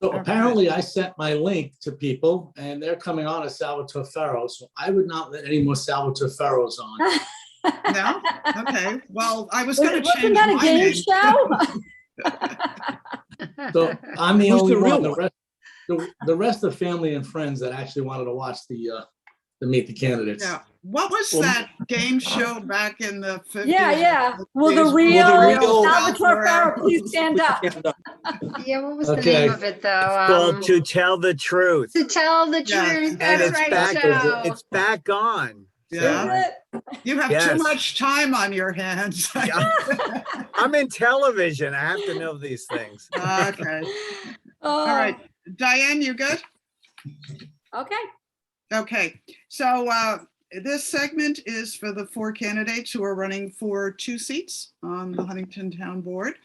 So Okay. apparently I sent my link to people and they're coming on as Salvatore Ferro. So I would not let any more Salvatore Ferros on. No? Okay, well, I was going to Wasn't change that a my game name. show? So I'm the Who's only the real one. The one? rest, the rest of family and friends that actually wanted to watch the meet the candidates. Yeah. What was Well- that game show back in the 50s? Yeah. Will the 60s? real real Salvatore Farah please stand up? Yeah, what was the Okay. name of it though? Called To Tell the Truth. To Tell the Yeah. Truth. And That's it's right, back, Joe. it's back on. Yeah. Is it? You have too Yes. much time on your hands. Yeah. I'm in television. I have to know these things. Okay, Oh, all right. Diane, you good? Okay. Okay, so this segment is for the 4 candidates who are running for 2 seats on the Huntington Town Board.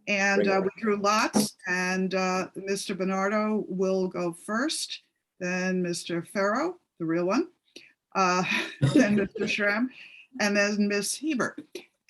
And Bring it we drew lots, and Mr. Bernardo will go first, then Mr. Farrow, the real one, then Mr. Schramm, and then Miss Hebert.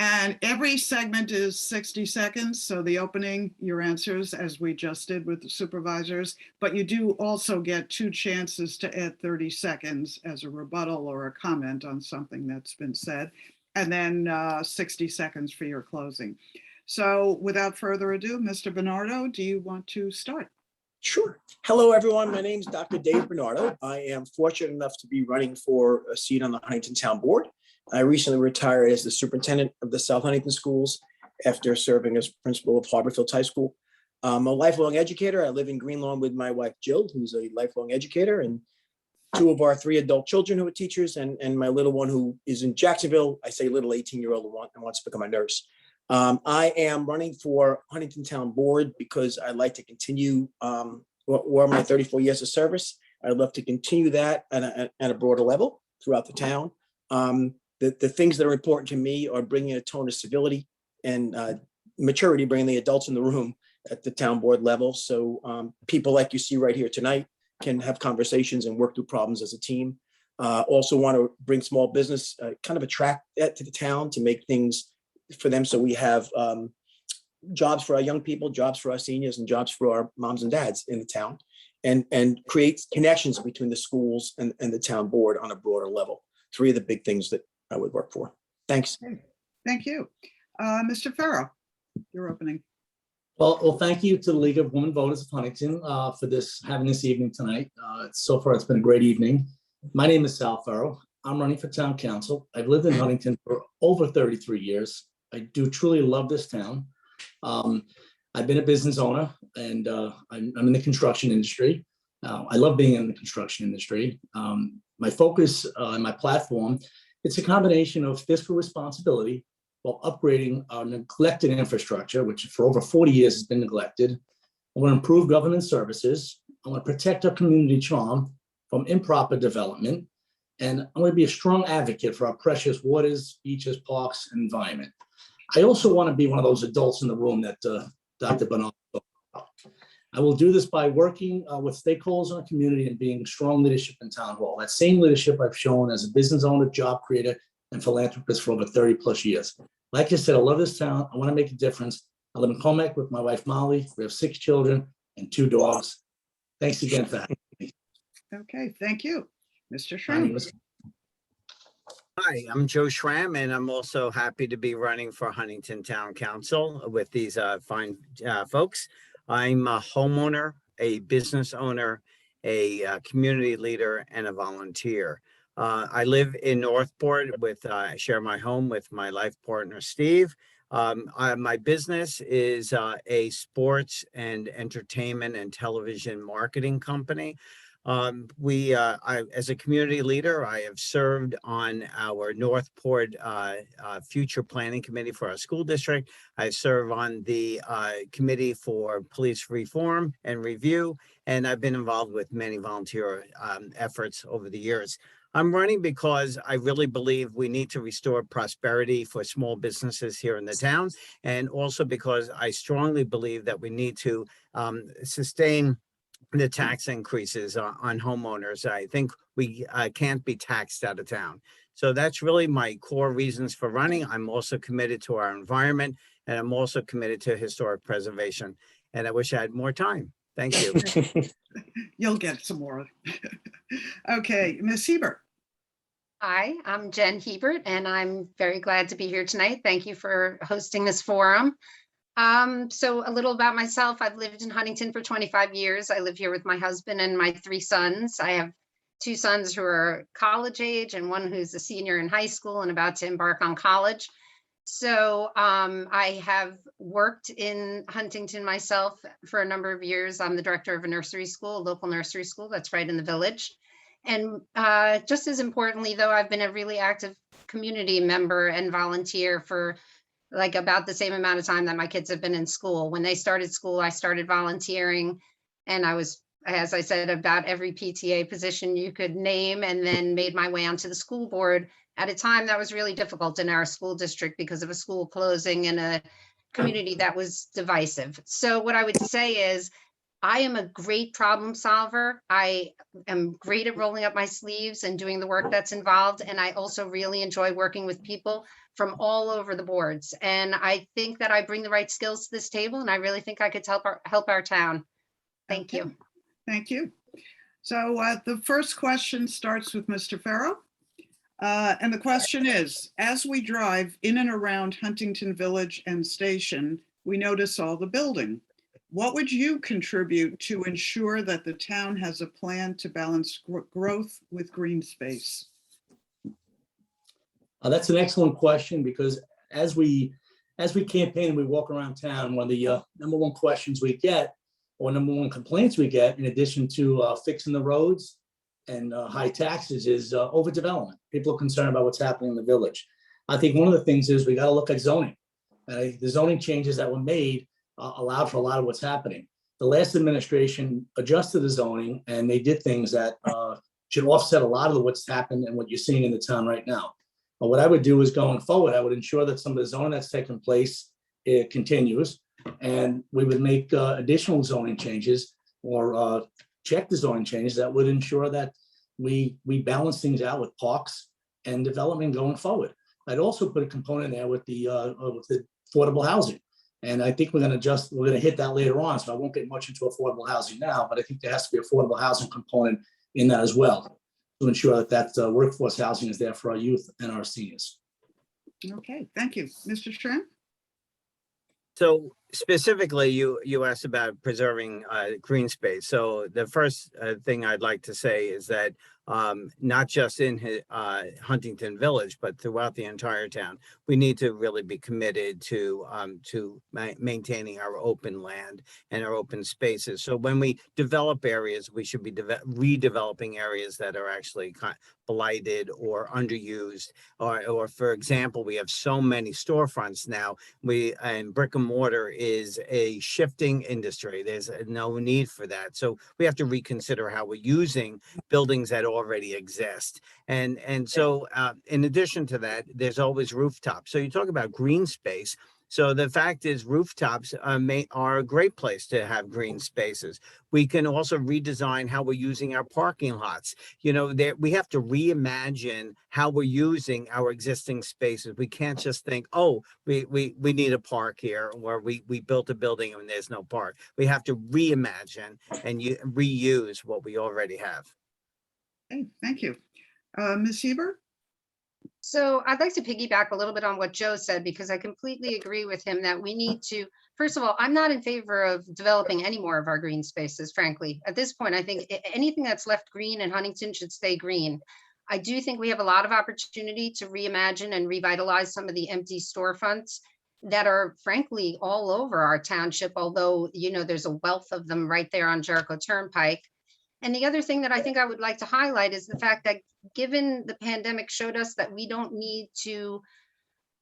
And every segment is 60 seconds. So the opening, your answers, as we just did with the supervisors, but you do also get 2 chances to add 30 seconds as a rebuttal or a comment on something that's been said, and then 60 seconds for your closing. So without further ado, Mr. Bernardo, do you want to start? Sure. Hello, everyone. My name is Dr. Dave Bernardo. I am fortunate enough to be running for a seat on the Huntington Town Board. I recently retired as the superintendent of the South Huntington schools after serving as principal of Harborfield High School. I'm a lifelong educator. I live in Greenlawn with my wife, Jill, who's a lifelong educator, and 2 of our 3 adult children who are teachers, and my little one who is in Jacksonville. I say little 18-year-old who wants to become a nurse. I am running for Huntington Town Board because I'd like to continue where my 34 years of service. I'd love to continue that at a broader level throughout the town. The things that are important to me are bringing a tone of civility and maturity, bringing the adults in the room at the town board level. So people like you see right here tonight can have conversations and work through problems as a team. Also want to bring small business, kind of attract that to the town to make things for them. So we have jobs for our young people, jobs for our seniors, and jobs for our moms and dads in the town, and create connections between the schools and the town board on a broader level. 3 of the big things that I would work for. Thanks. Thank you. Mr. Farrow, your opening. Well, thank you to the League of Women Voters of Huntington for having this evening tonight. So far, it's been a great evening. My name is Sal Farrow. I'm running for town council. I've lived in Huntington for over 33 years. I do truly love this town. I've been a business owner, and I'm in the construction industry. I love being in the construction industry. My focus and my platform, it's a combination of fiscal responsibility while upgrading our neglected infrastructure, which for over 40 years has been neglected. I want to improve governance services. I want to protect our community charm from improper development. And I'm going to be a strong advocate for our precious waters, beaches, parks, and environment. I also want to be one of those adults in the room that Dr. Bernard spoke about. I will do this by working with stakeholders in our community and being strong leadership in town hall. That same leadership I've shown as a business owner, job creator, and philanthropist for over 30 plus years. Like I said, I love this town. I want to make a difference. I live in Comac with my wife, Molly. We have 6 children and 2 dogs. Thanks again for having me. Okay, thank you. Mr. My Schramm. name is- Hi, I'm Joe Schramm, and I'm also happy to be running for Huntington Town Council with these fine folks. I'm a homeowner, a business owner, a community leader, and a volunteer. I live in Northport I share my home with my life partner, Steve. My business is a sports and entertainment and television marketing company. As a community leader, I have served on our Northport Future Planning Committee for our school district. I serve on the Committee for Police Reform and Review, and I've been involved with many volunteer efforts over the years. I'm running because I really believe we need to restore prosperity for small businesses here in the town, and also because I strongly believe that we need to sustain the tax increases on homeowners. I think we can't be taxed out of town. So that's really my core reasons for running. I'm also committed to our environment, and I'm also committed to historic preservation. And I wish I had more time. Thank you. You'll get some more. Okay, Ms. Hebert. Hi, I'm Jen Hebert, and I'm very glad to be here tonight. Thank you for hosting this forum. So a little about myself. I've lived in Huntington for 25 years. I live here with my husband and my 3 sons. I have 2 sons who are college age and one who's a senior in high school and about to embark on college. So I have worked in Huntington myself for a number of years. I'm the director of a nursery school, a local nursery school that's right in the village. And just as importantly, though, I've been a really active community member and volunteer for like about the same amount of time that my kids have been in school. When they started school, I started volunteering, and I was, as I said, about every PTA position you could name, and then made my way onto the school board at a time that was really difficult in our school district because of a school closing and a community that was divisive. So what I would say is, I am a great problem solver. I am great at rolling up my sleeves and doing the work that's involved. And I also really enjoy working with people from all over the boards. And I think that I bring the right skills to this table, and I really think I could help our town. Thank you. Thank you. So the first question starts with Mr. Farrow. And the question is, as we drive in and around Huntington Village and Station, we notice all the building. What would you contribute to ensure that the town has a plan to balance growth with green space? That's an excellent question, because as we campaign and we walk around town, one of the number one questions we get, or number one complaints we get, in addition to fixing the roads and high taxes, is overdevelopment. People are concerned about what's happening in the village. I think one of the things is we got to look at zoning. The zoning changes that were made allowed for a lot of what's happening. The last administration adjusted the zoning, and they did things that should offset a lot of what's happened and what you're seeing in the town right now. But what I would do is, going forward, I would ensure that some of the zoning that's taken place, it continues, and we would make additional zoning changes, or check the zoning changes that would ensure that we balance things out with parks and development going forward. I'd also put a component there with the affordable housing. And I think we're going to hit that later on. So I won't get much into affordable housing now, but I think there has to be affordable housing component in that as well, to ensure that workforce housing is there for our youth and our seniors. Okay, thank you. Mr. Schramm? So specifically, you asked about preserving green space. So the first thing I'd like to say is that not just in Huntington Village, but throughout the entire town, we need to really be committed to maintaining our open land and our open spaces. So when we develop areas, we should be redeveloping areas that are actually blighted or underused. Or for example, we have so many storefronts now. And brick and mortar is a shifting industry. There's no need for that. So we have to reconsider how we're using buildings that already exist. And so in addition to that, there's always rooftops. So you talk about green space. So the fact is, rooftops are a great place to have green spaces. We can also redesign how we're using our parking lots. You know, we have to reimagine how we're using our existing spaces. We can't just think, oh, we need a park here, or we built a building and there's no park. We have to reimagine and reuse what we already have. Okay, thank you. Ms. Hebert? So I'd like to piggyback a little bit on what Joe said, because I completely agree with him that we need to, first of all, I'm not in favor of developing any more of our green spaces, frankly. At this point, I think anything that's left green in Huntington should stay green. I do think we have a lot of opportunity to reimagine and revitalize some of the empty storefronts that are frankly all over our township, although, you know, there's a wealth of them right there on Jericho Turnpike. And the other thing that I think I would like to highlight is the fact that given the pandemic showed us that we don't need to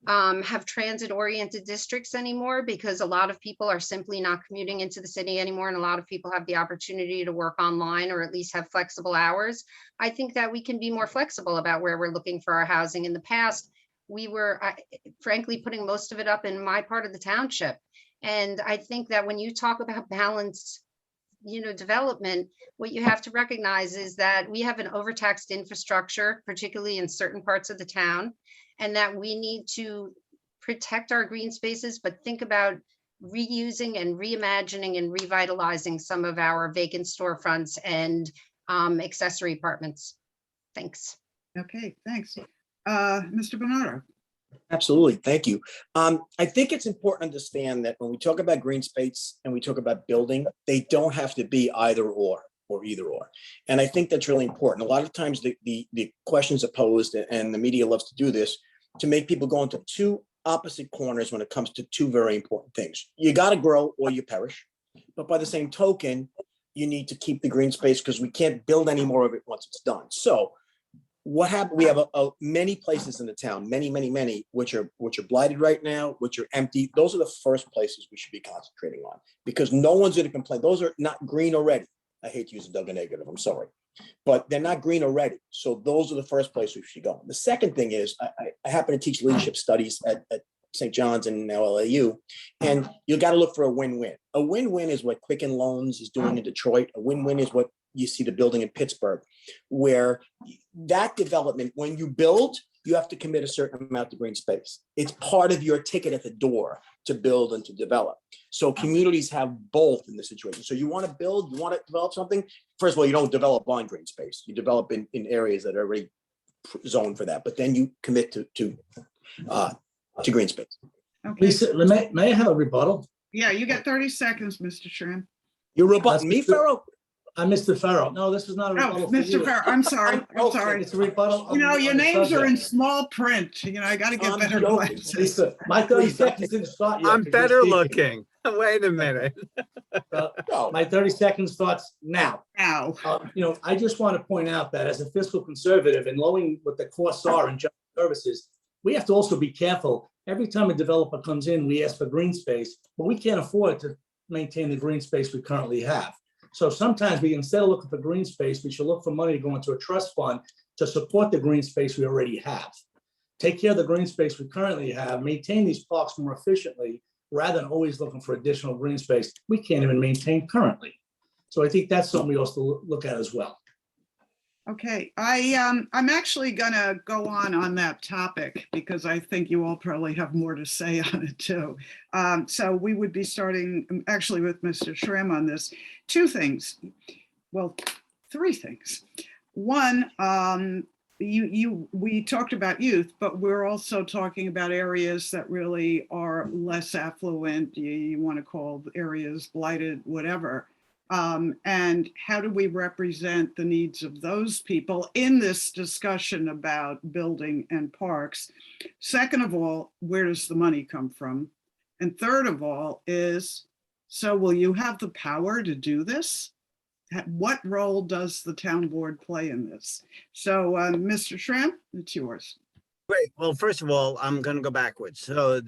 have transit oriented districts anymore, because a lot of people are simply not commuting into the city anymore. And a lot of people have the opportunity to work online or at least have flexible hours. I think that we can be more flexible about where we're looking for our housing. In the past, we were frankly putting most of it up in my part of the township. And I think that when you talk about balanced, you know, development, what you have to recognize is that we have an overtaxed infrastructure, particularly in certain parts of the town, and that we need to protect our green spaces, but think about reusing and reimagining and revitalizing some of our vacant storefronts and accessory apartments. Thanks. Okay, thanks. Mr. Bernardo. Absolutely. Thank you. I think it's important to understand that when we talk about green space and we talk about building, they don't have to be either or either or. And I think that's really important. A lot of times the questions are posed, and the media loves to do this, to make people go into two opposite corners when it comes to two very important things. You got to grow or you perish. But by the same token, you need to keep the green space because we can't build any more of it once it's done. So what happened? We have many places in the town, many, which are blighted right now, which are empty. Those are the first places we should be concentrating on, because no one's going to complain. Those are not green already. I hate to use a double negative, I'm sorry, but they're not green already. So those are the first place we should go. The second thing is I happen to teach leadership studies at St. John's and now LAU, and you got to look for a win-win. A win-win is what Quicken Loans is doing in Detroit. A win-win is what you see the building in Pittsburgh, where that development, when you build, you have to commit a certain amount of green space. It's part of your ticket at the door to build and to develop. So communities have both in this situation. So you want to build, you want to develop something. First of all, you don't develop on green space. You develop in areas that are already zoned for that, but then you commit to green space. Okay. Lisa, may I have a rebuttal? Yeah, you got 30 seconds, Mr. Schramm. You're rebutting me, Farrell? Mr. Farrell. No, this is not a Oh, rebuttal. for Mr. you. Farrell, I'm sorry. I'm Okay. sorry. It's a rebuttal. You know, on your the names are in subject. small print. You know, I got to get I'm better joking. glasses. Lisa, my 30 seconds didn't start yet. I'm 'cause you're better speaking. looking. Wait a minute. No. My 30 seconds starts now. Now, I just want to point out that as a fiscal conservative and knowing what the costs are in general services, we have to also be careful. Every time a developer comes in, we ask for green space, but we can't afford to maintain the green space we currently have. So sometimes instead of looking for green space, we should look for money to go into a trust fund to support the green space we already have. Take care of the green space we currently have, maintain these parks more efficiently, rather than always looking for additional green space we can't even maintain currently. So I think that's something we also look at as well. okay. I'm actually gonna go on that topic because I think you all probably have more to say on it too. So we would be starting actually with Mr. Schramm on this. Two things, well, three things. One, we talked about youth, but we're also talking about areas that really are less affluent. You want to call areas blighted, whatever. And how do we represent the needs of those people in this discussion about building and parks? Second of all, where does the money come from? And third of all is, so will you have the power to do this? What role does the town board play in this? So, Mr. Schramm, it's yours. Great. Well, first of all, I'm going to go backwards. So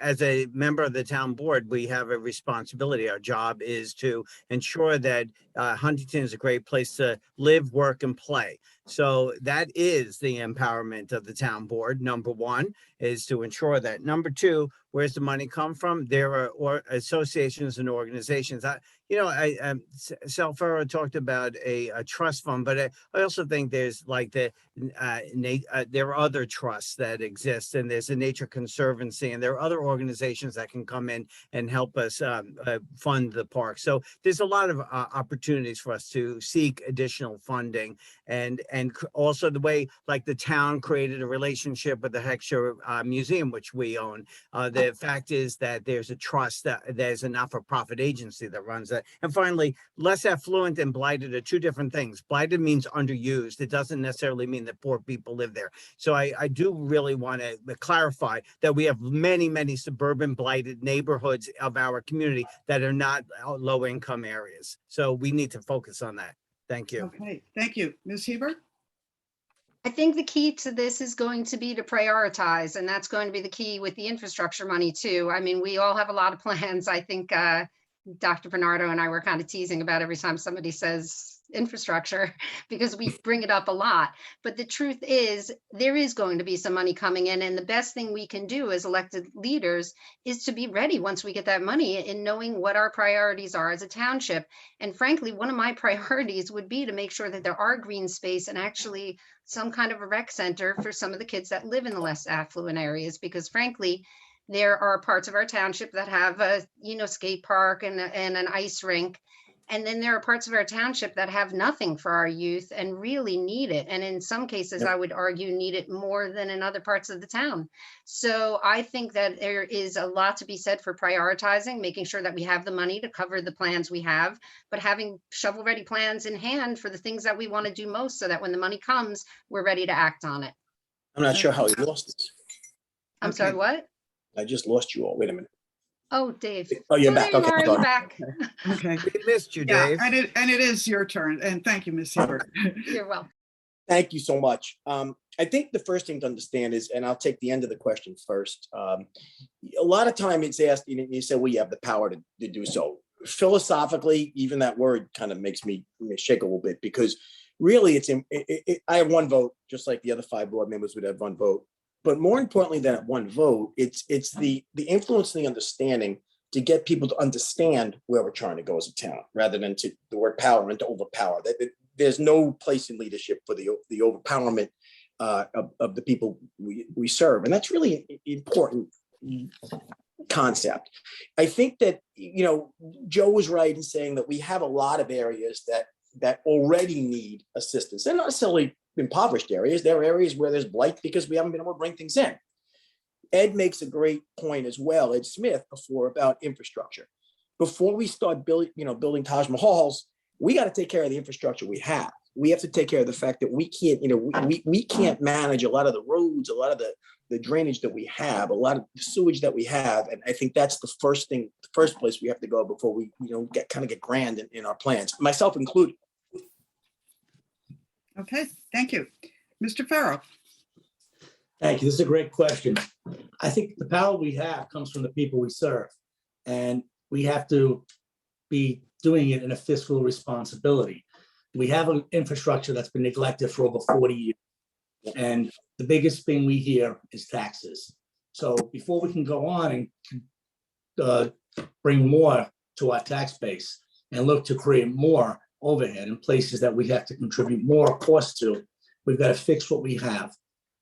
as a member of the town board, we have a responsibility. Our job is to ensure that Huntington is a great place to live, work, and play. So that is the empowerment of the town board. Number one is to ensure that. Number two, where's the money come from? There are associations and organizations. Sal Farrow talked about a trust fund, but I also think there's like there are other trusts that exist, and there's a Nature Conservancy, and there are other organizations that can come in and help us fund the park. So there's a lot of opportunities for us to seek additional funding, and also the way like the town created a relationship with the Heckscher Museum, which we own. The fact is that there's a trust that there's a not-for-profit agency that runs that. And finally, less affluent and blighted are two different things. Blighted means underused. It doesn't necessarily mean that poor people live there. So I do really want to clarify that we have many, many suburban blighted neighborhoods of our community that are not low-income areas. So we need to focus on that. Thank you. Okay, thank you. Ms. Hebert? I think the key to this is going to be to prioritize, and that's going to be the key with the infrastructure money too. I mean, we all have a lot of plans. I think Dr. Bernardo and I were kind of teasing about every time somebody says infrastructure because we bring it up a lot. But the truth is there is going to be some money coming in, and the best thing we can do as elected leaders is to be ready once we get that money in knowing what our priorities are as a township. And frankly, one of my priorities would be to make sure that there are green space and actually some kind of a rec center for some of the kids that live in the less affluent areas, because frankly, there are parts of our township that have a, skate park and an ice rink. And then there are parts of our township that have nothing for our youth and really need it. And in some cases, I would argue need it more than in other parts of the town. So I think that there is a lot to be said for prioritizing, making sure that we have the money to cover the plans we have, but having shovel-ready plans in hand for the things that we want to do most so that when the money comes, we're ready to act on it. I'm not sure how you lost this. I'm sorry, what? I just lost you all. Wait a minute. Oh, Dave. Oh, you're Oh, back. there you Okay, are, you're sorry. back. Okay. We missed you, Yeah, Dave. and it is your turn. And thank you, Ms. Hebert. You're welcome. Thank you so much. I think the first thing to understand is, and I'll take the end of the question first. A lot of time it's asked, you say, well, you have the power to do so. Philosophically, even that word kind of makes me shake a little bit, because really I have one vote, just like the other 5 board members would have one vote. But more importantly than that one vote, it's the influence and the understanding to get people to understand where we're trying to go as a town, rather than to the word power and to overpower. There's no place in leadership for the overpowerment of the people we serve. And that's really an important concept. I think that, Joe was right in saying that we have a lot of areas that already need assistance. They're not necessarily impoverished areas. There are areas where there's blight because we haven't been able to bring things in. Ed makes a great point as well, Ed Smith, before about infrastructure. Before we start building Taj Mahals, we got to take care of the infrastructure we have. We have to take care of the fact that we can't, we can't manage a lot of the roads, a lot of the drainage that we have, a lot of the sewage that we have. And I think that's the first place we have to go before we, get grand in our plans, myself included. Okay, thank you. Mr. Farrow. Thank you. This is a great question. I think the power we have comes from the people we serve, and we have to be doing it in a fiscal responsibility. We have an infrastructure that's been neglected for over 40 years, and the biggest thing we hear is taxes. So before we can go on and bring more to our tax base and look to create more overhead in places that we have to contribute more cost to, we've got to fix what we have.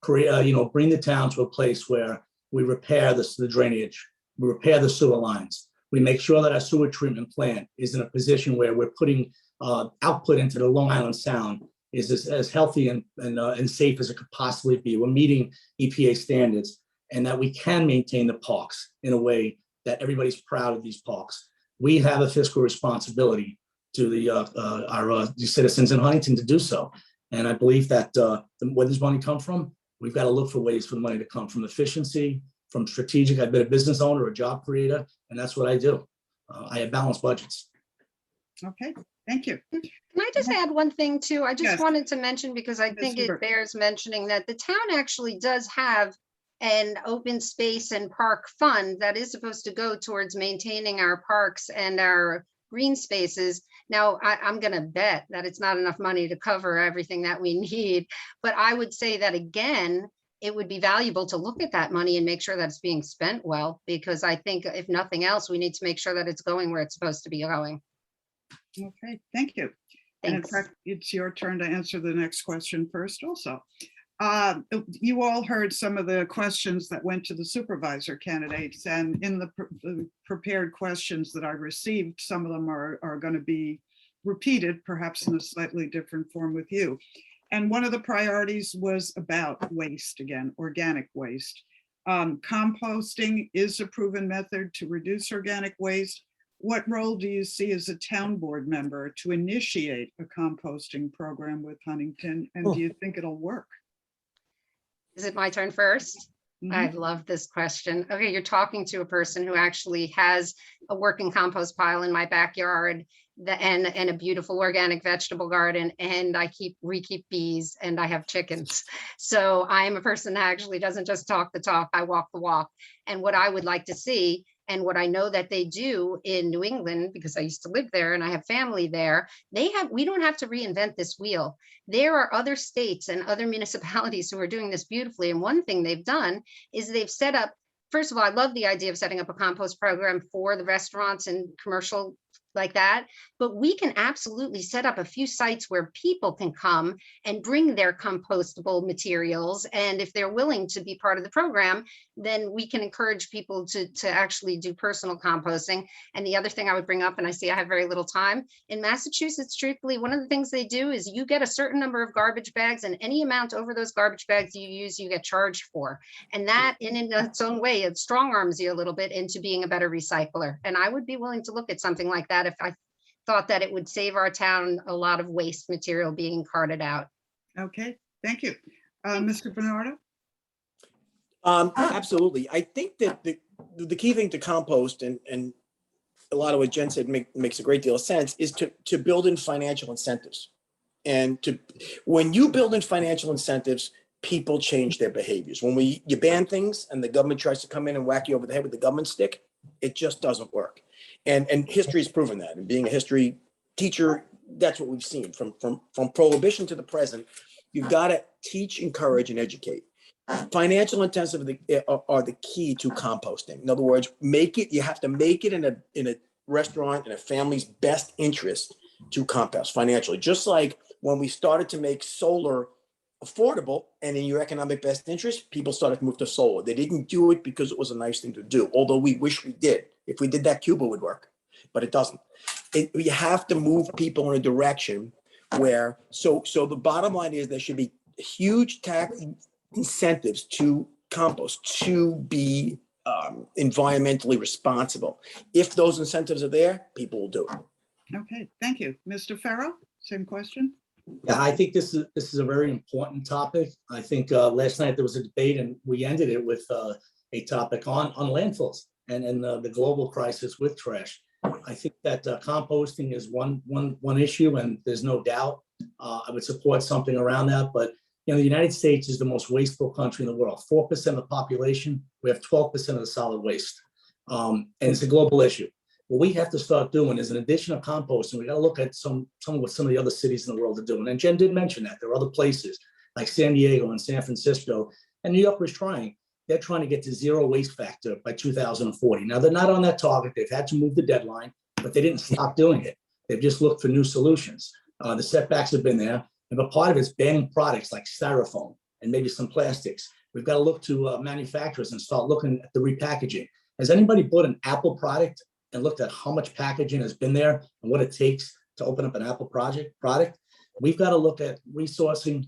Bring the town to a place where we repair the drainage, we repair the sewer lines. We make sure that our sewer treatment plant is in a position where we're putting output into the Long Island Sound is as healthy and safe as it could possibly be. We're meeting EPA standards, and that we can maintain the parks in a way that everybody's proud of these parks. We have a fiscal responsibility to our citizens in Huntington to do so. And I believe that where does money come from? We've got to look for ways for the money to come from efficiency, from strategic. I've been a business owner, a job creator, and that's what I do. I have balanced budgets. Okay, thank you. Can I just add one thing too? I just Yes. wanted to mention, because I Ms. think it Hebert. bears mentioning, that the town actually does have an open space and park fund that is supposed to go towards maintaining our parks and our green spaces. Now, I'm going to bet that it's not enough money to cover everything that we need, but I would say that again, it would be valuable to look at that money and make sure that it's being spent well, because I think if nothing else, we need to make sure that it's going where it's supposed to be going. Okay, thank you. And in Thanks. fact, it's your turn to answer the next question first also. You all heard some of the questions that went to the supervisor candidates, and in the prepared questions that I received, some of them are going to be repeated, perhaps in a slightly different form with you. And one of the priorities was about waste again, organic waste. Composting is a proven method to reduce organic waste. What role do you see as a town board member to initiate a composting program with Huntington? And do you think it'll work? Is it my turn first? Mhm. I love this question. Okay, you're talking to a person who actually has a working compost pile in my backyard and a beautiful organic vegetable garden, and we keep bees, and I have chickens. So I'm a person that actually doesn't just talk the talk, I walk the walk. And what I would like to see, and what I know that they do in New England, because I used to live there and I have family there, we don't have to reinvent this wheel. There are other states and other municipalities who are doing this beautifully. And one thing they've done is they've set up, first of all, I love the idea of setting up a compost program for the restaurants and commercial like that, but we can absolutely set up a few sites where people can come and bring their compostable materials. And if they're willing to be part of the program, then we can encourage people to actually do personal composting. And the other thing I would bring up, and I see I have very little time, in Massachusetts, truthfully, one of the things they do is you get a certain number of garbage bags, and any amount over those garbage bags you use, you get charged for. And that in its own way, it strong arms you a little bit into being a better recycler. And I would be willing to look at something like that if I thought that it would save our town a lot of waste material being carted out. Okay, thank you. Mr. Bernardo? Absolutely. I think that the key thing to compost, and a lot of what Jen said makes a great deal of sense, is to build in financial incentives. And when you build in financial incentives, people change their behaviors. When you ban things and the government tries to come in and whack you over the head with the government stick, it just doesn't work. And history has proven that. And being a history teacher, that's what we've seen from prohibition to the present. You've got to teach, encourage, and educate. Financial incentives are the key to composting. In other words, you have to make it in a restaurant in a family's best interest to compost financially. Just like when we started to make solar affordable and in your economic best interest, people started to move to solar. They didn't do it because it was a nice thing to do, although we wish we did. If we did that, Cuba would work, but it doesn't. You have to move people in a direction where, so the bottom line is there should be huge tax incentives to compost, to be environmentally responsible. If those incentives are there, people will do it. Okay, thank you. Mr. Farrow, same question. Yeah, I think this is a very important topic. I think last night there was a debate and we ended it with a topic on landfills and the global crisis with trash. I think that composting is one issue, and there's no doubt I would support something around that. But you know, the United States is the most wasteful country in the world. 4% of the population, we have 12% of the solid waste, and it's a global issue. What we have to start doing is, in addition to composting, we got to look at some of what some of the other cities in the world are doing. And Jen did mention that there are other places like San Diego and San Francisco, and New York was trying. They're trying to get to zero waste factor by 2040. Now, they're not on that target. They've had to move the deadline, but they didn't stop doing it. They've just looked for new solutions. The setbacks have been there, but part of it's banning products like styrofoam and maybe some plastics. We've got to look to manufacturers and start looking at the repackaging. Has anybody bought an Apple product and looked at how much packaging has been there and what it takes to open up an Apple product? We've got to look at resourcing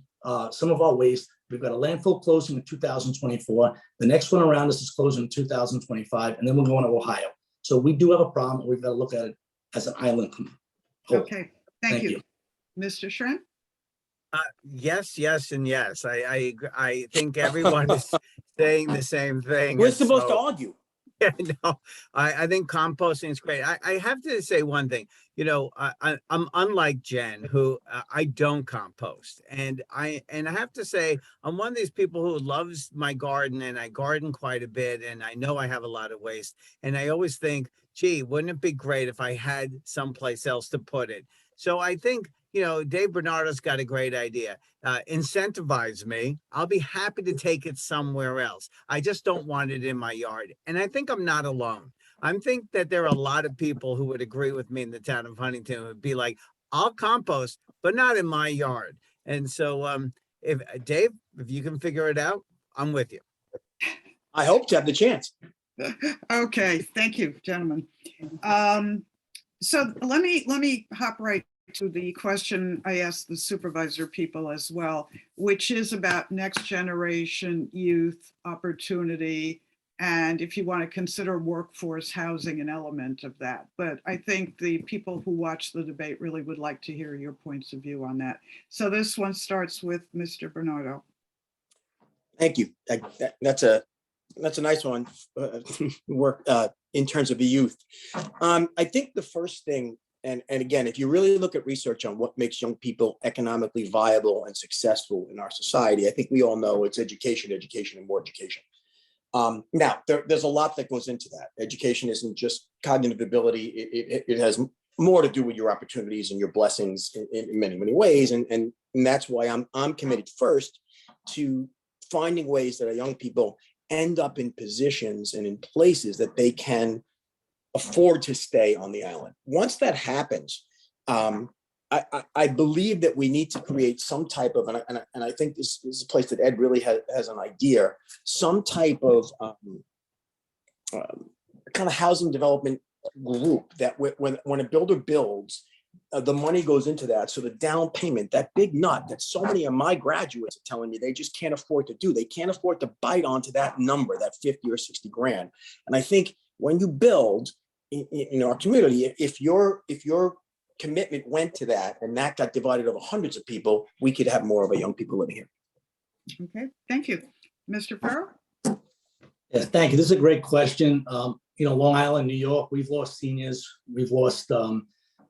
some of our waste. We've got a landfill closing in 2024. The next one around us is closing in 2025, and then we're going to Ohio. So we do have a problem. We've got to look at it as an island. Okay, thank you. Mr. Shrem? Yes, yes, and yes. I think everyone is saying the same thing. We're and supposed to so- argue. Yeah, no, I think composting is great. I have to say one thing, you know, I'm unlike Jen, who I don't compost. And I have to say, I'm one of these people who loves my garden, and I garden quite a bit, and I know I have a lot of waste. And I always think, gee, wouldn't it be great if I had someplace else to put it? So I think, you know, Dave Bernardo's got a great idea. Incentivize me. I'll be happy to take it somewhere else. I just don't want it in my yard. And I think I'm not alone. I think that there are a lot of people who would agree with me in the town of Huntington, would be like, I'll compost, but not in my yard. And so if Dave, if you can figure it out, I'm with you. I hope to have the chance. Okay, thank you, gentlemen. So let me hop right to the question I asked the supervisor people as well, which is about next generation youth opportunity. And if you want to consider workforce housing an element of that. But I think the people who watch the debate really would like to hear your points of view on that. So this one starts with Mr. Bernardo. Thank you. That's a nice one. Work in terms of the youth. I think the first thing, and again, if you really look at research on what makes young people economically viable and successful in our society, I think we all know it's education, education, and more education. Now, there's a lot that goes into that. Education isn't just cognitive ability. It has more to do with your opportunities and your blessings in many, many ways. And that's why I'm committed first to finding ways that our young people end up in positions and in places that they can afford to stay on the island. Once that happens, I believe that we need to create some type of, and I think this is a place that Ed really has an idea, some type of kind of housing development group that when a builder builds, the money goes into that. So the down payment, that big nut that so many of my graduates are telling me they just can't afford to do. They can't afford to bite onto that number, that 50 or 60 grand. And I think when you build in our community, if your commitment went to that and that got divided over hundreds of people, we could have more of our young people living here. Okay, thank you. Mr. Farrow? Yes, thank you. This is a great question. Long Island, New York, we've lost seniors, we've lost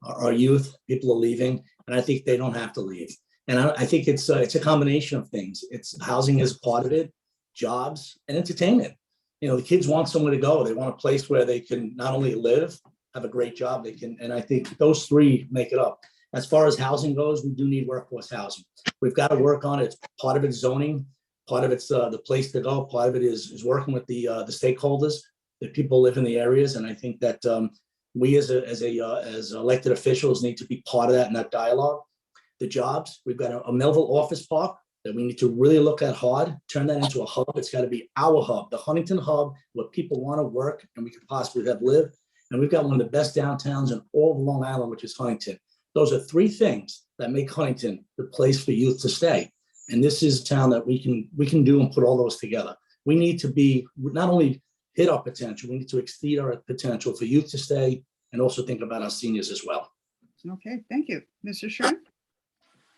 our youth, people are leaving, and I think they don't have to leave. And I think it's a combination of things. It's housing is part of it, jobs, and entertainment. The kids want somewhere to go. They want a place where they can not only live, have a great job, and I think those three make it up. As far as housing goes, we do need workforce housing. We've got to work on it. Part of it's zoning, part of it's the place to go, part of it is working with the stakeholders, that people live in the areas, and I think that we as elected officials need to be part of that in that dialogue. The jobs, we've got a Melville office park that we need to really look at hard, turn that into a hub. It's got to be our hub, the Huntington hub, where people want to work and we could possibly live. And we've got one of the best downtowns in all of Long Island, which is Huntington. Those are three things that make Huntington the place for youth to stay. And this is a town that we can do and put all those together. We need to be not only hit our potential, we need to exceed our potential for youth to stay and also think about our seniors as well. Okay, thank you. Mr. Sherman?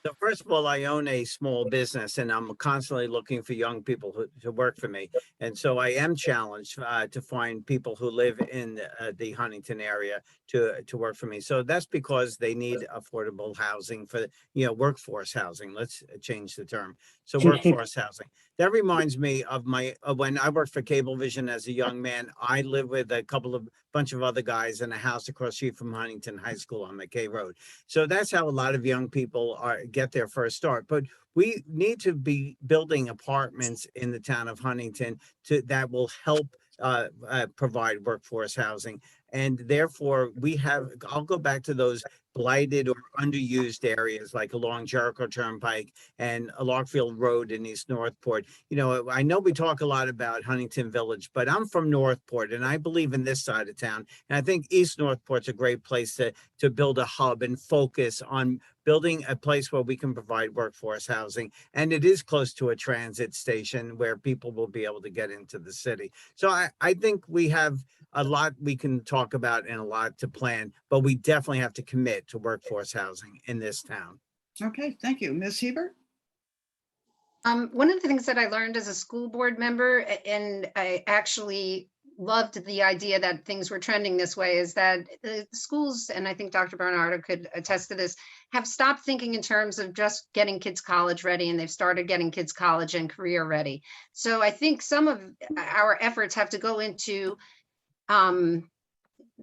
So first of all, I own a small business and I'm constantly looking for young people to work for me. And so I am challenged to find people who live in the Huntington area to work for me. So that's because they need affordable housing for, workforce housing. Let's change the term. So workforce housing. That reminds me of when I worked for Cablevision as a young man. I lived with a bunch of other guys in a house across the street from Huntington High School on McKay Road. So that's how a lot of young people get their first start. But we need to be building apartments in the town of Huntington that will help provide workforce housing. And therefore I'll go back to those blighted or underused areas like along Jericho Turnpike and Larkfield Road in East Northport. I know we talk a lot about Huntington Village, but I'm from Northport and I believe in this side of town. And I think East Northport's a great place to build a hub and focus on building a place where we can provide workforce housing. And it is close to a transit station where people will be able to get into the city. So I think we have a lot we can talk about and a lot to plan, but we definitely have to commit to workforce housing in this town. Okay, thank you. Ms. Hebert? One of the things that I learned as a school board member, and I actually loved the idea that things were trending this way, is that the schools, and I think Dr. Bernardo could attest to this, have stopped thinking in terms of just getting kids college ready, and they've started getting kids college and career ready. So I think some of our efforts have to go into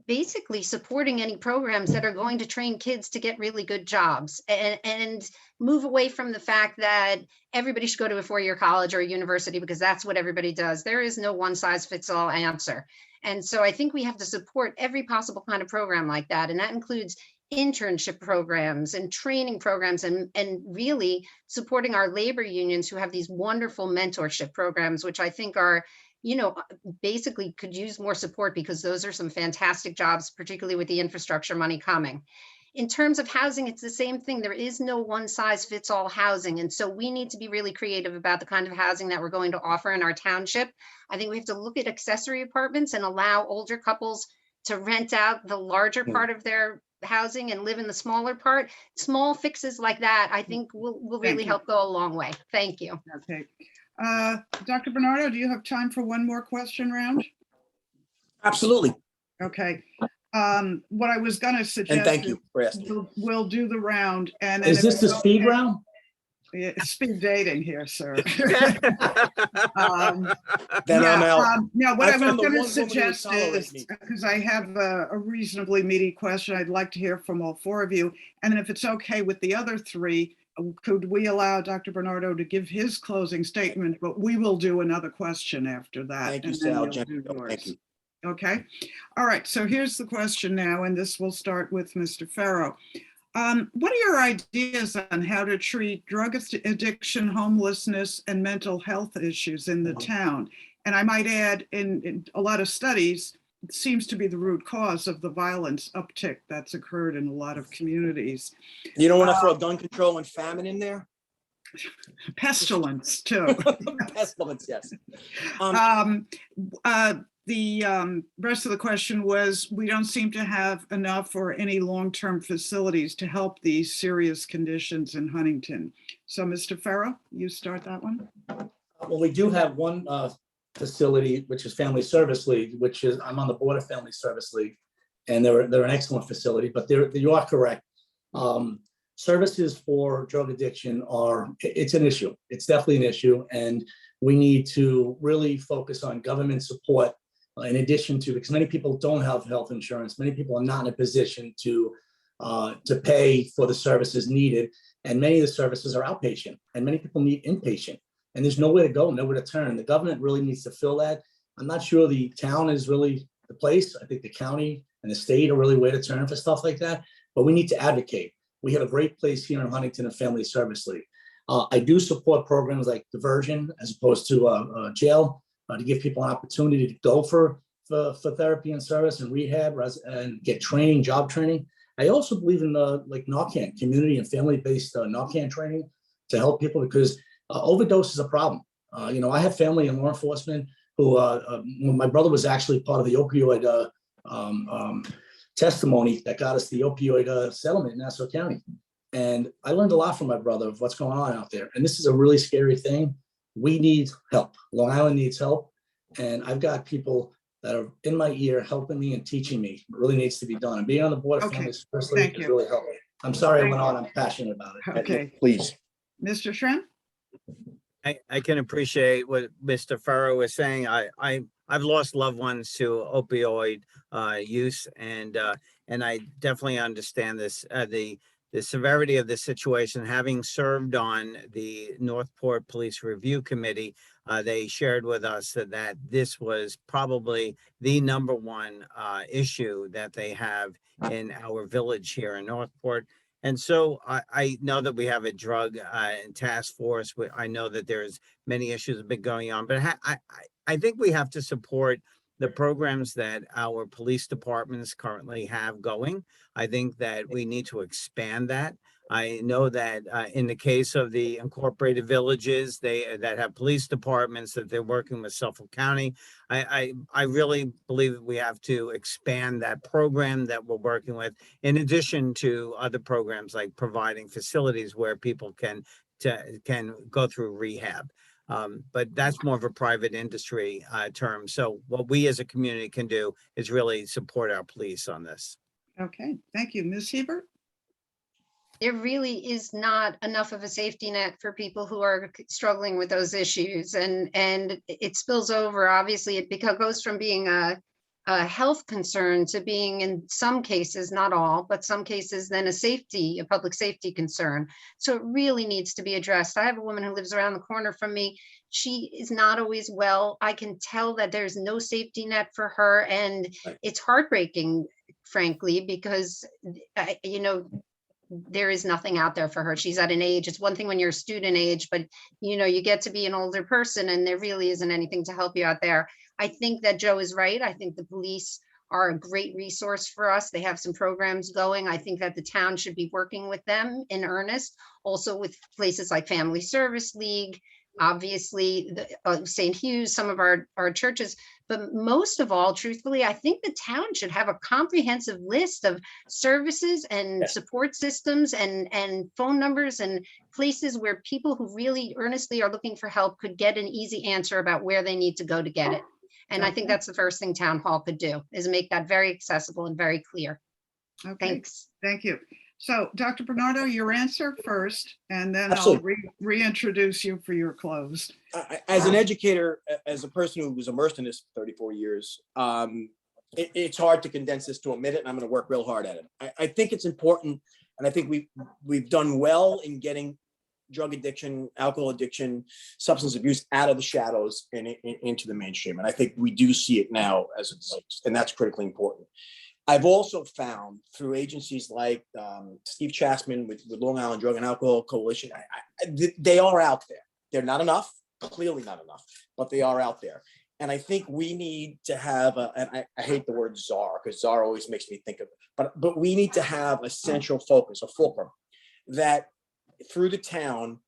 basically supporting any programs that are going to train kids to get really good jobs and move away from the fact that everybody should go to a four-year college or a university because that's what everybody does. There is no one size fits all answer. And so I think we have to support every possible kind of program like that. And that includes internship programs and training programs and really supporting our labor unions who have these wonderful mentorship programs, which I think are basically could use more support because those are some fantastic jobs, particularly with the infrastructure money coming. in terms of housing, it's the same thing. There is no one size fits all housing. And so we need to be really creative about the kind of housing that we're going to offer in our township. I think we have to look at accessory apartments and allow older couples to rent out the larger part of their housing and live in the smaller part. Small fixes like that, I think will really help go a long way. Thank you. Okay. Dr. Bernardo, do you have time for one more question round? Absolutely. Okay. What I was going to suggest. And thank you is for asking. we'll do the round. And then Is if this the it's speed okay- round? Yeah, it's speed dating here, sir. Then I'm out. No, what I I was found the going to one woman who would suggest tolerate is, me. because I have a reasonably meaty question, I'd like to hear from all four of you. And then if it's okay with the other three, could we allow Dr. Bernardo to give his closing statement, but we will do another question after that. Thank you, and then Sal. you'll do Jennifer. Thank yours. you. Okay. All right. So here's the question now, and this will start with Mr. Farrow. What are your ideas on how to treat drug addiction, homelessness, and mental health issues in the town? And I might add, in a lot of studies, it seems to be the root cause of the violence uptick that's occurred in a lot of communities. You don't want to throw gun control and famine in there? Pestilence, too. Pestilence, yes. The rest of the question was, we don't seem to have enough or any long-term facilities to help these serious conditions in Huntington. So Mr. Farrow, you start that one. Well, we do have one facility, which is Family Service League, which is, I'm on the board of Family Service League, and they're an excellent facility, but you are correct. Services for drug addiction it's an issue. It's definitely an issue, and we need to really focus on government support in addition to, because many people don't have health insurance. Many people are not in a position to pay for the services needed. And many of the services are outpatient, and many people need inpatient, and there's nowhere to go, nowhere to turn. The government really needs to fill that. I'm not sure the town is really the place. I think the county and the state are really where to turn for stuff like that, but we need to advocate. We have a great place here in Huntington, a Family Service League. I do support programs like diversion as opposed to jail, to give people an opportunity to go for therapy and service and rehab and get training, job training. I also believe in like Narcan, community and family-based Narcan training to help people, because overdose is a problem. I have family in law enforcement who, when my brother was actually part of the opioid testimony that got us the opioid settlement in Nassau County. And I learned a lot from my brother of what's going on out there. And this is a really scary thing. We need help. Long Island needs help. And I've got people that are in my ear helping me and teaching me. It really needs to be done. And being on the board of Okay. Family Service League Thank has you. really helped me. I'm sorry I Thank went on. you. I'm passionate about it. Okay. Please. Mr. Shren? I can appreciate what Mr. Farrow was saying. I've lost loved ones to opioid use, and I definitely understand this, the severity of the situation. Having served on the Northport Police Review Committee, they shared with us that this was probably the number one issue that they have in our village here in Northport. And so I know that we have a drug task force. I know that there's many issues that have been going on, but I think we have to support the programs that our police departments currently have going. I think that we need to expand that. I know that in the case of the incorporated villages, that have police departments, that they're working with Suffolk County. I really believe that we have to expand that program that we're working with, in addition to other programs like providing facilities where people can go through rehab. But that's more of a private industry term. So what we as a community can do is really support our police on this. Okay, thank you. Ms. Hebert? There really is not enough of a safety net for people who are struggling with those issues, and it spills over. Obviously, it goes from being a health concern to being, in some cases, not all, but some cases, then a public safety concern. So it really needs to be addressed. I have a woman who lives around the corner from me. She is not always well. I can tell that there's no safety net for her, and it's heartbreaking, frankly, because there is nothing out there for her. She's at an age, it's one thing when you're a student age, but you get to be an older person and there really isn't anything to help you out there. I think that Joe is right. I think the police are a great resource for us. They have some programs going. I think that the town should be working with them in earnest. Also with places like Family Service League, obviously St. Hugh's, some of our churches. But most of all, truthfully, I think the town should have a comprehensive list of services and support systems and phone numbers and places where people who really earnestly are looking for help could get an easy answer about where they need to go to get it. And I think that's the first thing town hall could do, is make that very accessible and very clear. Okay, Thanks. thank you. So Dr. Bernardo, your answer first, and then Absolutely. I'll reintroduce you for your close. As an educator, as a person who was immersed in this for 34 years, it's hard to condense this to a minute, and I'm going to work real hard at it. I think it's important, and I think we've done well in getting drug addiction, alcohol addiction, substance abuse out of the shadows and into the mainstream. And I think we do see it now as a disease, and that's critically important. I've also found through agencies like Steve Chasman with Long Island Drug and Alcohol Coalition, they are out there. They're not enough, clearly not enough, but they are out there. And I think we need to have, and I hate the word czar, because czar always makes me think of it, but we need to have a central focus, a fulcrum, that through the town,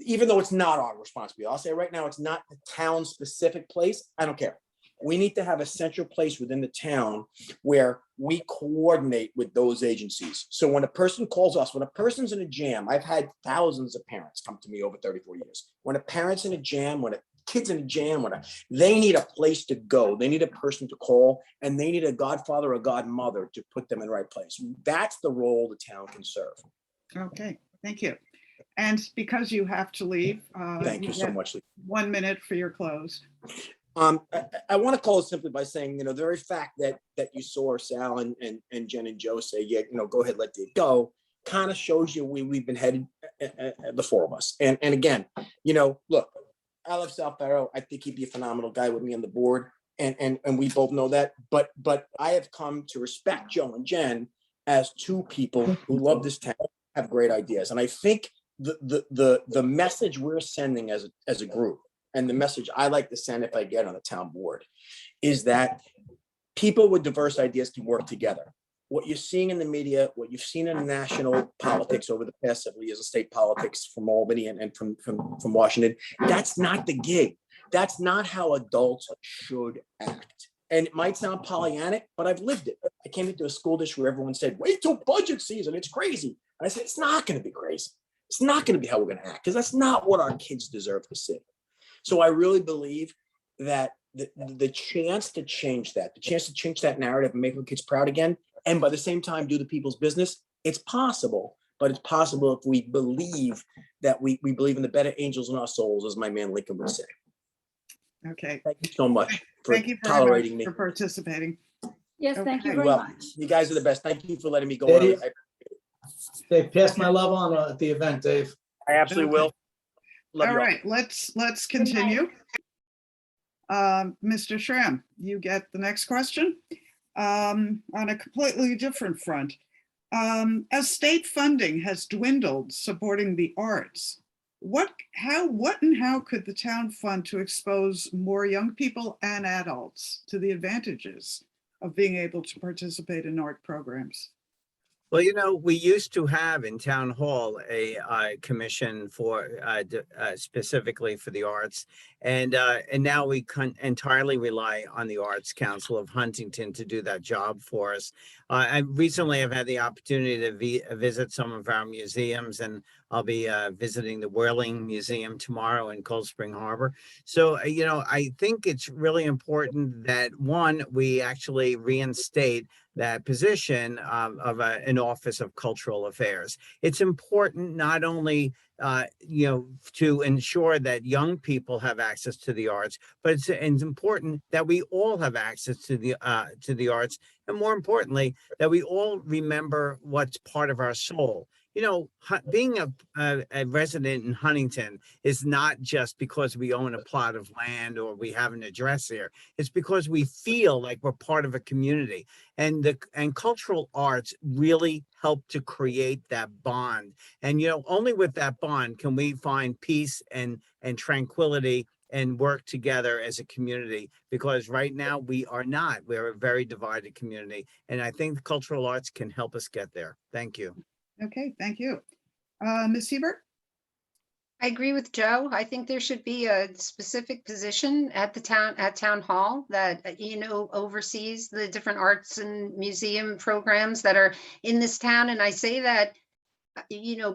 even though it's not our responsibility, I'll say right now, it's not the town specific place. I don't care. We need to have a central place within the town where we coordinate with those agencies. So when a person calls us, when a person's in a jam, I've had thousands of parents come to me over 34 years. When a parent's in a jam, when a kid's in a jam, they need a place to go. They need a person to call, and they need a godfather or godmother to put them in the right place. That's the role the town can serve. Okay, thank you. And because you have to leave, Thank you so much, Lee. 1 minute for your close. I want to close simply by saying, the very fact that you saw Sal and Jen and Joe say, yeah, go ahead, let Dave go, kind of shows you we've been headed, the four of us. And again, look, I love Sal Farrow. I think he'd be a phenomenal guy with me on the board. And we both know that. But I have come to respect Joe and Jen as two people who love this town, have great ideas. And I think the message we're sending as a group, and the message I like to send if I get on the town board, is that people with diverse ideas can work together. What you're seeing in the media, what you've seen in national politics over the past several years of state politics from Albany and from Washington, that's not the gig. That's not how adults should act. And it might sound Pollyannic, but I've lived it. I came into a school district where everyone said, wait till budget season, it's crazy. And I said, it's not going to be crazy. It's not going to be how we're going to act, because that's not what our kids deserve to see. So I really believe that the chance to change that, narrative and make our kids proud again, and by the same time do the people's business, it's possible. But it's possible if we believe that we believe in the better angels in our souls, as my man Lincoln would say. Okay. Thank you so much for Thank you very tolerating much me. for participating. Yes, thank you Okay, very Well, much. you guys are the best. Thank you for letting me go Dave, early. Dave, pass my love on at the event, Dave. I absolutely will. Love All you all. right, let's continue. Mr. Schramm, you get the next question on a completely different front. As state funding has dwindled supporting the arts, what and how could the town fund to expose more young people and adults to the advantages of being able to participate in art programs? Well, we used to have in town hall a commission for specifically for the arts, and now we entirely rely on the Arts Council of Huntington to do that job for us. I recently have had the opportunity to visit some of our museums, and I'll be visiting the Whirling Museum tomorrow in Cold Spring Harbor. So, I think it's really important that, one, we actually reinstate that position of an Office of Cultural Affairs. It's important not only to ensure that young people have access to the arts, but it's important that we all have access to the arts, and more importantly, that we all remember what's part of our soul. Being a resident in Huntington is not just because we own a plot of land or we have an address here. It's because we feel like we're part of a community, and cultural arts really help to create that bond. And only with that bond can we find peace and tranquility and work together as a community, because right now we are not. We're a very divided community. And I think the cultural arts can help us get there. Thank you. Okay, thank you. Ms. Hebert? I agree with Joe. I think there should be a specific position at the town hall that, oversees the different arts and museum programs that are in this town. And I say that,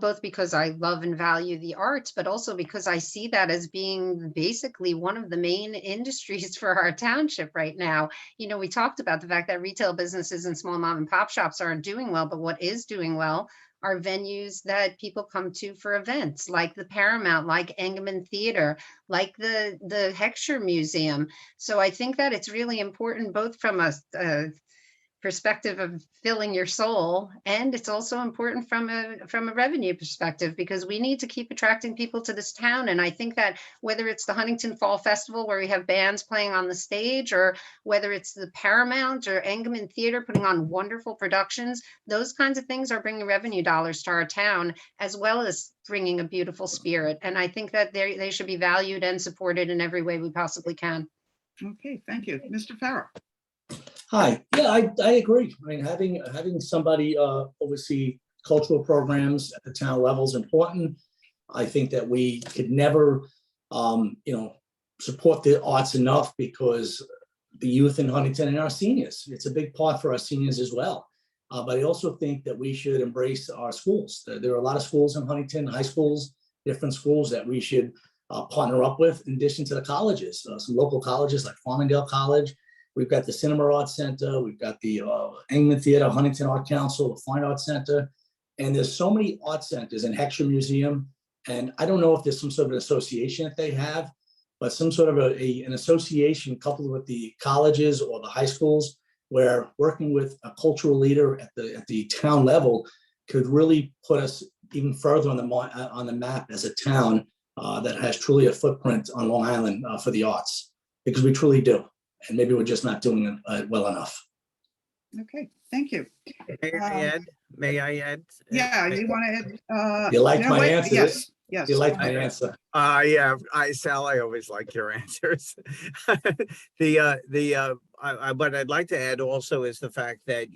both because I love and value the arts, but also because I see that as being basically one of the main industries for our township right now. We talked about the fact that retail businesses and small mom and pop shops aren't doing well, but what is doing well are venues that people come to for events, like the Paramount, like Engelman Theater, like the Heckscher Museum. So I think that it's really important, both from a perspective of filling your soul, and it's also important from a revenue perspective, because we need to keep attracting people to this town. And I think that whether it's the Huntington Fall Festival where we have bands playing on the stage, or whether it's the Paramount or Engelman Theater putting on wonderful productions, those kinds of things are bringing revenue dollars to our town, as well as bringing a beautiful spirit. And I think that they should be valued and supported in every way we possibly can. Okay, thank you. Mr. Farrow? Hi, yeah, I agree. I mean, having somebody oversee cultural programs at the town level is important. I think that we could never, support the arts enough, because the youth in Huntington and our seniors, it's a big part for our seniors as well. But I also think that we should embrace our schools. There are a lot of schools in Huntington, high schools, different schools that we should partner up with, in addition to the colleges, some local colleges like Farmingdale College. We've got the Cinema Arts Center, we've got the Engelman Theater, Huntington Art Council, the Fine Arts Center, and there's so many art centers in Heckscher Museum. And I don't know if there's some sort of an association that they have, but some sort of an association coupled with the colleges or the high schools, where working with a cultural leader at the town level could really put us even further on the map as a town that has truly a footprint on Long Island for the arts, because we truly do. And maybe we're just not doing it well enough. Okay, thank you. May I add? Yeah, you want to add? You like my answer? Yes, yes. You like my answer? Yeah, Sal, I always like your answers. What I'd like to add also is the fact that,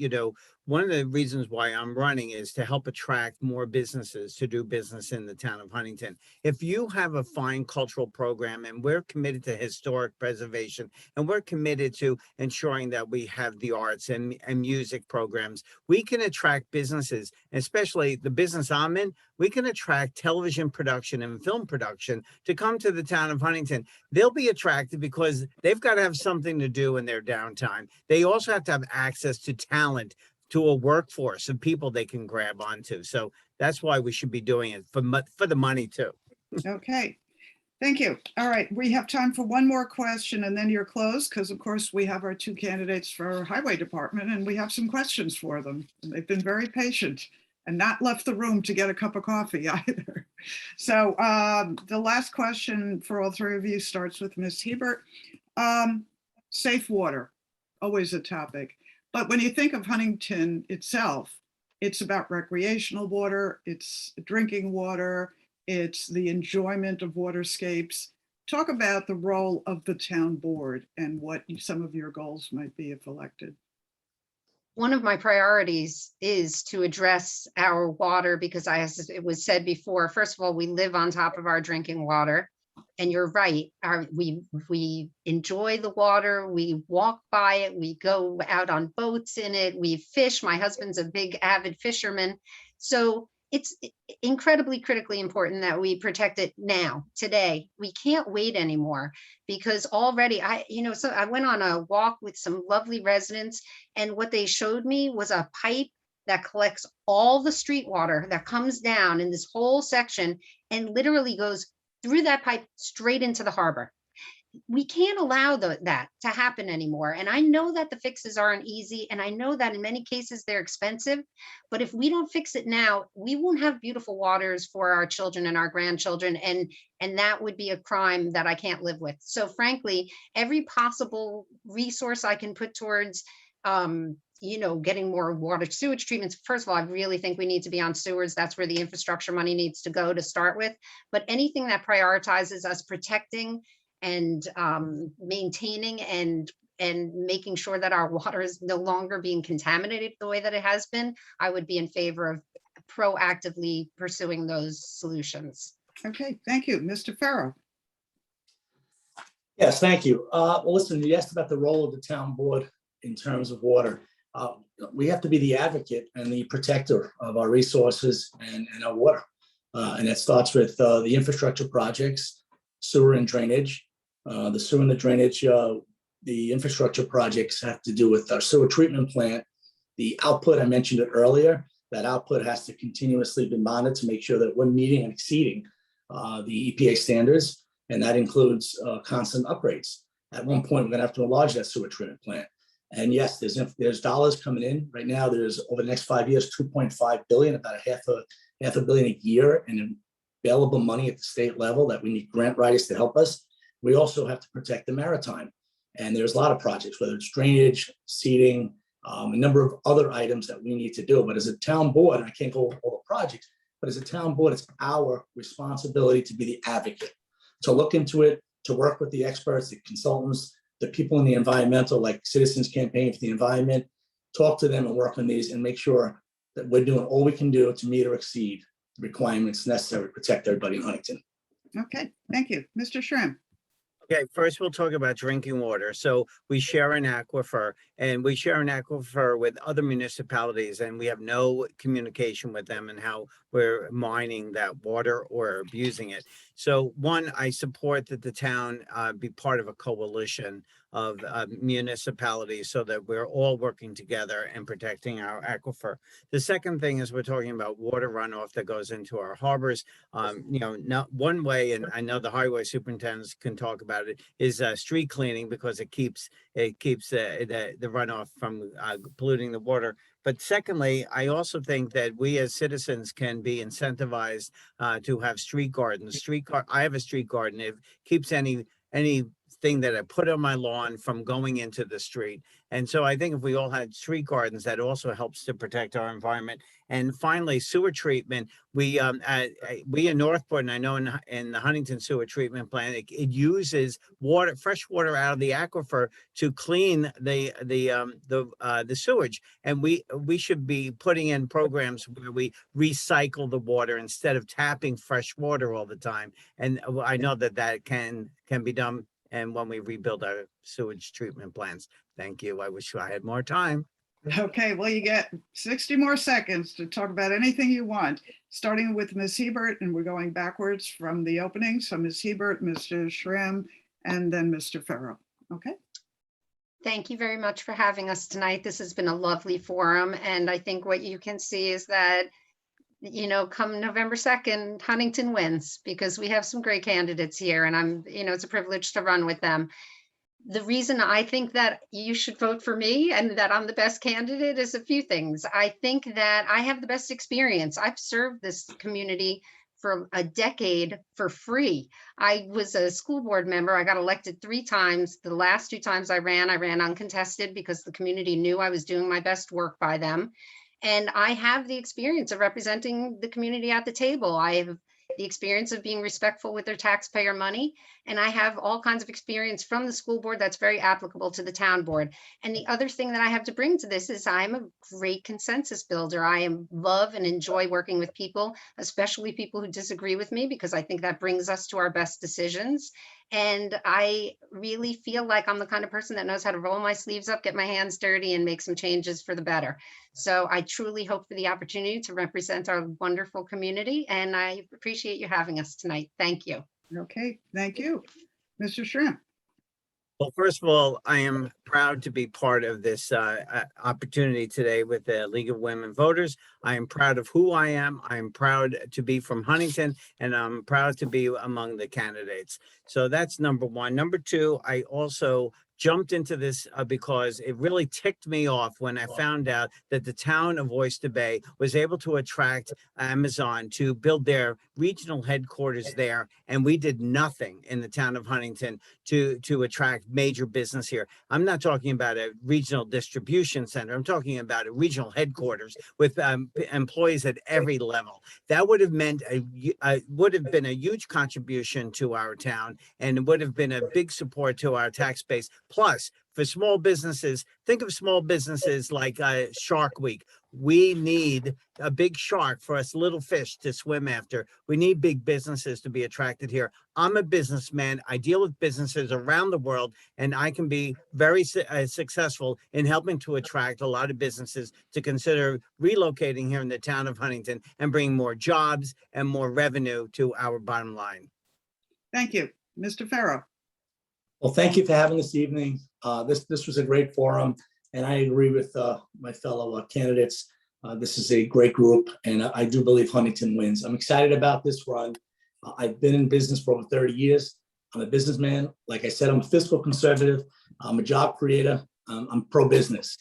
one of the reasons why I'm running is to help attract more businesses to do business in the town of Huntington. If you have a fine cultural program, and we're committed to historic preservation, and we're committed to ensuring that we have the arts and music programs, we can attract businesses, especially the business I'm in. We can attract television production and film production to come to the town of Huntington. They'll be attracted because they've got to have something to do in their downtime. They also have to have access to talent, to a workforce of people they can grab onto. So that's why we should be doing it for the money too. Okay, thank you. All right, we have time for one more question and then you're closed, because of course we have our two candidates for Highway Department and we have some questions for them. And they've been very patient and not left the room to get a cup of coffee either. So the last question for all three of you starts with Ms. Hebert. Safe water, always a topic. But when you think of Huntington itself, it's about recreational water, it's drinking water, it's the enjoyment of waterscapes. Talk about the role of the town board and what some of your goals might be if elected. One of my priorities is to address our water, because as it was said before, first of all, we live on top of our drinking water. And you're right, we enjoy the water, we walk by it, we go out on boats in it, we fish. My husband's a big avid fisherman. So it's incredibly critically important that we protect it now, today. We can't wait anymore, because already so I went on a walk with some lovely residents, and what they showed me was a pipe that collects all the street water that comes down in this whole section and literally goes through that pipe straight into the harbor. We can't allow that to happen anymore. And I know that the fixes aren't easy, and I know that in many cases they're expensive, but if we don't fix it now, we won't have beautiful waters for our children and our grandchildren, and that would be a crime that I can't live with. So frankly, every possible resource I can put towards getting more water sewage treatments. First of all, I really think we need to be on sewers. That's where the infrastructure money needs to go to start with. But anything that prioritizes us protecting and maintaining and making sure that our water is no longer being contaminated the way that it has been, I would be in favor of proactively pursuing those solutions. Okay, thank you. Mr. Farrow. Yes, thank you. Well, listen, you asked about the role of the town board in terms of water. We have to be the advocate and the protector of our resources and our water. And it starts with the infrastructure projects, sewer and drainage. The sewer and the drainage, the infrastructure projects have to do with our sewer treatment plant. The output, I mentioned it earlier, that output has to continuously be monitored to make sure that we're meeting and exceeding the EPA standards. And that includes constant upgrades. At one point, we're gonna have to enlarge that sewer treatment plant. And yes, there's dollars coming in. Right now, there's over the next 5 years, 2.5 billion, about half a billion a year in available money at the state level that we need grant writers to help us. We also have to protect the maritime. And there's a lot of projects, whether it's drainage, seeding, a number of other items that we need to do. But as a town board, and I can't go over all the projects, but as a town board, it's our responsibility to be the advocate, to look into it, to work with the experts, the consultants, the people in the environmental, like Citizens Campaign for the Environment, talk to them and work on these and make sure that we're doing all we can do to meet or exceed the requirements necessary to protect everybody in Huntington. Okay, thank you. Mr. Schramm. Okay, first we'll talk about drinking water. So we share an aquifer, and we share an aquifer with other municipalities, and we have no communication with them and how we're mining that water or abusing it. So one, I support that the town be part of a coalition of municipalities so that we're all working together and protecting our aquifer. The second thing is we're talking about water runoff that goes into our harbors. Not one way, and I know the highway superintendents can talk about it, is street cleaning, because it keeps the runoff from polluting the water. But secondly, I also think that we as citizens can be incentivized to have street gardens. I have a street garden. It keeps anything that I put on my lawn from going into the street. And so I think if we all had street gardens, that also helps to protect our environment. And finally, sewer treatment. We in Northport, and I know in the Huntington sewer treatment plant, it uses water, fresh water out of the aquifer to clean the sewage. And we should be putting in programs where we recycle the water instead of tapping fresh water all the time. And I know that can be done. And when we rebuild our sewage treatment plants. Thank you. I wish I had more time. Okay, well, you get 60 more seconds to talk about anything you want, starting with Ms. Hebert, and we're going backwards from the opening. So Ms. Hebert, Mr. Schramm, and then Mr. Farrow. Okay. Thank you very much for having us tonight. This has been a lovely forum. And I think what you can see is that, come November 2nd, Huntington wins, because we have some great candidates here, and it's a privilege to run with them. The reason I think that you should vote for me and that I'm the best candidate is a few things. I think that I have the best experience. I've served this community for a decade for free. I was a school board member. I got elected 3 times. The last 2 times I ran uncontested because the community knew I was doing my best work by them. And I have the experience of representing the community at the table. I have the experience of being respectful with their taxpayer money. And I have all kinds of experience from the school board that's very applicable to the town board. And the other thing that I have to bring to this is I'm a great consensus builder. I love and enjoy working with people, especially people who disagree with me, because I think that brings us to our best decisions. And I really feel like I'm the kind of person that knows how to roll my sleeves up, get my hands dirty, and make some changes for the better. So I truly hope for the opportunity to represent our wonderful community. And I appreciate you having us tonight. Thank you. Okay, thank you. Mr. Schramm. Well, first of all, I am proud to be part of this opportunity today with the League of Women Voters. I am proud of who I am. I am proud to be from Huntington, and I'm proud to be among the candidates. So that's number one. Number two, I also jumped into this because it really ticked me off when I found out that the town of Oyster Bay was able to attract Amazon to build their regional headquarters there. And we did nothing in the town of Huntington to attract major business here. I'm not talking about a regional distribution center. I'm talking about a regional headquarters with employees at every level. That would have meant would have been a huge contribution to our town, and it would have been a big support to our tax base. Plus, for small businesses, think of small businesses like Shark Week. We need a big shark for us little fish to swim after. We need big businesses to be attracted here. I'm a businessman. I deal with businesses around the world, and I can be very successful in helping to attract a lot of businesses to consider relocating here in the town of Huntington and bring more jobs and more revenue to our bottom line. Thank you. Mr. Farrow. Well, thank you for having this evening. This was a great forum, and I agree with my fellow candidates. This is a great group, and I do believe Huntington wins. I'm excited about this run. I've been in business for over 30 years. I'm a businessman. Like I said, I'm a fiscal conservative. I'm a job creator. I'm pro-business.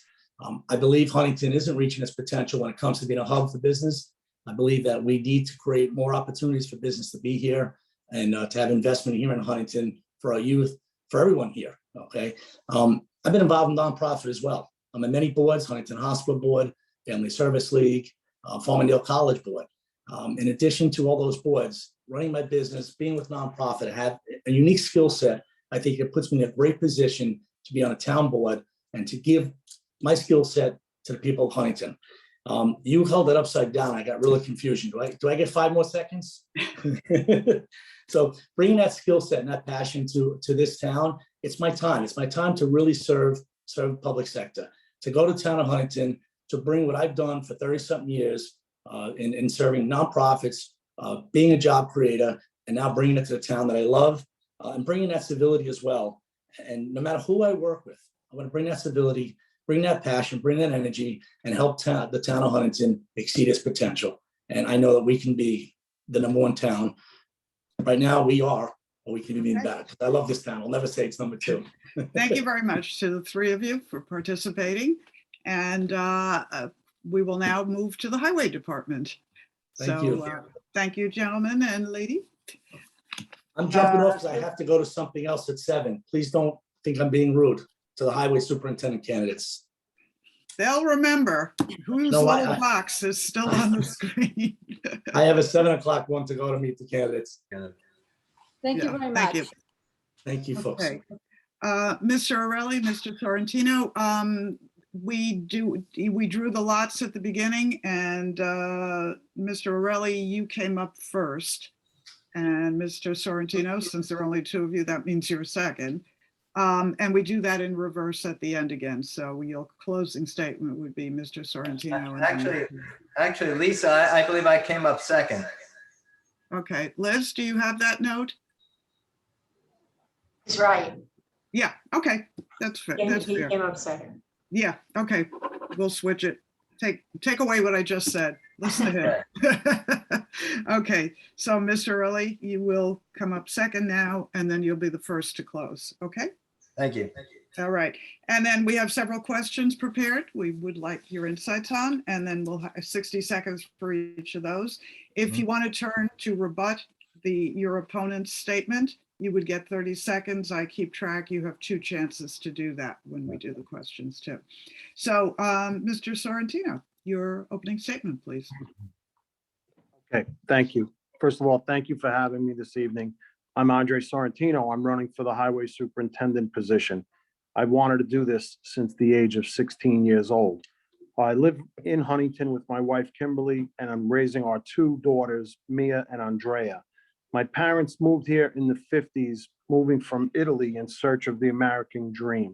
I believe Huntington isn't reaching its potential when it comes to being a hub for business. I believe that we need to create more opportunities for business to be here and to have investment here in Huntington for our youth, for everyone here, okay? I've been involved in nonprofit as well. I'm on many boards, Huntington Hospital Board, Family Service League, Farmingdale College Board. In addition to all those boards, running my business, being with nonprofit, I have a unique skill set. I think it puts me in a great position to be on a town board and to give my skill set to the people of Huntington. You held it upside down. I got really confused. Do I get 5 more seconds? So bringing that skill set and that passion to this town, it's my time. It's my time to really serve public sector, to go to town of Huntington, to bring what I've done for 30-something years in serving nonprofits, being a job creator, and now bringing it to the town that I love, and bringing that civility as well. And no matter who I work with, I want to bring that civility, bring that passion, bring that energy, and help the town of Huntington exceed its potential. And I know that we can be the #1 town. Right now we are, but we can be better. I love this town. I'll never say it's #2. Thank you very much to the 3 of you for participating. And we will now move to the Highway Department. Thank you. Thank you, gentlemen and lady. I'm jumping off because I have to go to something else at 7. Please don't think I'm being rude to the highway superintendent candidates. They'll remember whose No, little box is still on the screen. I have a 7 o'clock one to go to meet the candidates. Thank you very much. Thank you. Thank you, folks. Okay. Mr. Orelli, Mr. Sorrentino, we drew the lots at the beginning, and Mr. Orelli, you came up first. And Mr. Sorrentino, since there are only 2 of you, that means you're second. And we do that in reverse at the end again. So your closing statement would be Mr. Sorrentino. Actually, Lisa, I believe I came up second. Okay, Liz, do you have that note? He's right. Yeah, okay, that's fair. That's He fair. came up second. Yeah, okay, we'll switch it. Take away what I just said. Listen to him. Okay, so Mr. Early, you will come up second now, and then you'll be the first to close, okay? Thank you. All right, and then we have several questions prepared we would like your insights on, and then we'll have 60 seconds for each of those. If you want to turn to rebut your opponent's statement, you would get 30 seconds. I keep track. You have 2 chances to do that when we do the questions too. So Mr. Sorrentino, your opening statement, please. Okay, thank you. First of all, thank you for having me this evening. I'm Andre Sorrentino. I'm running for the highway superintendent position. I've wanted to do this since the age of 16 years old. I live in Huntington with my wife, Kimberly, and I'm raising our 2 daughters, Mia and Andrea. My parents moved here in the 50s, moving from Italy in search of the American dream.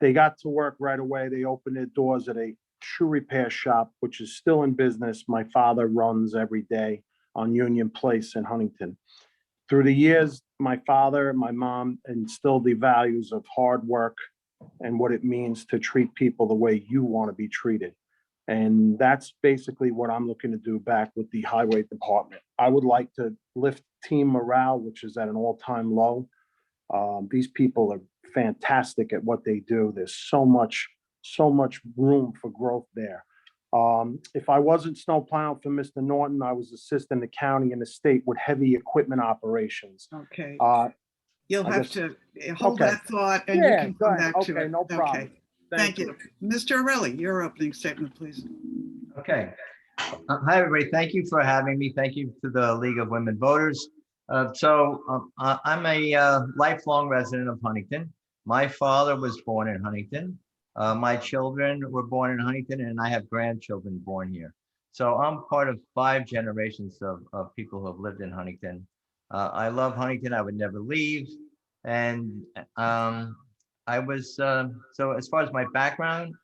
They got to work right away. They opened their doors at a shoe repair shop, which is still in business. My father runs every day on Union Place in Huntington. Through the years, my father and my mom instilled the values of hard work and what it means to treat people the way you want to be treated. And that's basically what I'm looking to do back with the highway department. I would like to lift team morale, which is at an all-time low. These people are fantastic at what they do. There's so much room for growth there. If I wasn't snow plowing for Mr. Norton, I was assisting the county and the state with heavy equipment operations. Okay. Uh, You'll I have guess- to hold Okay. that thought and you Yeah, can go come ahead. back to Okay, it. no problem. Thank you. Mr. Arelli, your opening statement, please. Okay. Hi, everybody. Thank you for having me. Thank you to the League of Women Voters. I'm a lifelong resident of Huntington. My father was born in Huntington. My children were born in Huntington, and I have grandchildren born here. So I'm part of 5 generations of people who have lived in Huntington. I love Huntington. I would never leave. And I was, so as far as my background,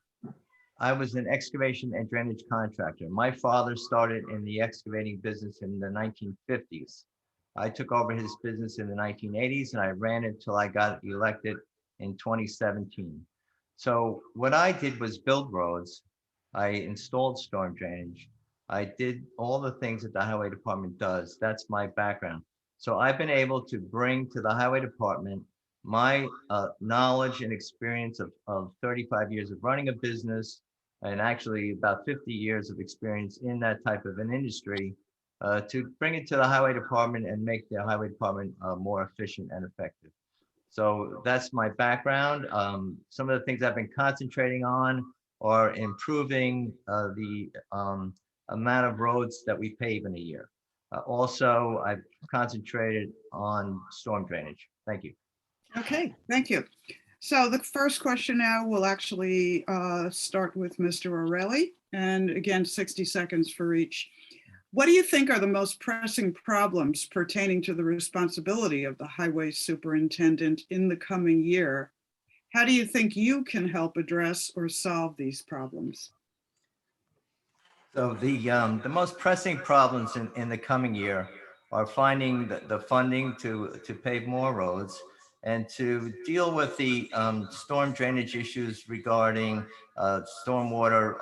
I was an excavation and drainage contractor. My father started in the excavating business in the 1950s. I took over his business in the 1980s, and I ran it till I got elected in 2017. So what I did was build roads. I installed storm drainage. I did all the things that the highway department does. That's my background. So I've been able to bring to the highway department my knowledge and experience of 35 years of running a business, and actually about 50 years of experience in that type of an industry, to bring it to the highway department and make the highway department more efficient and effective. So that's my background. Some of the things I've been concentrating on are improving the amount of roads that we pave in a year. Also, I've concentrated on storm drainage. Thank you. Okay, thank you. So the first question now will actually start with Mr. Arelli, and again, 60 seconds for each. What do you think are the most pressing problems pertaining to the responsibility of the highway superintendent in the coming year? How do you think you can help address or solve these problems? So the most pressing problems in the coming year are finding the funding to pave more roads and to deal with the storm drainage issues regarding stormwater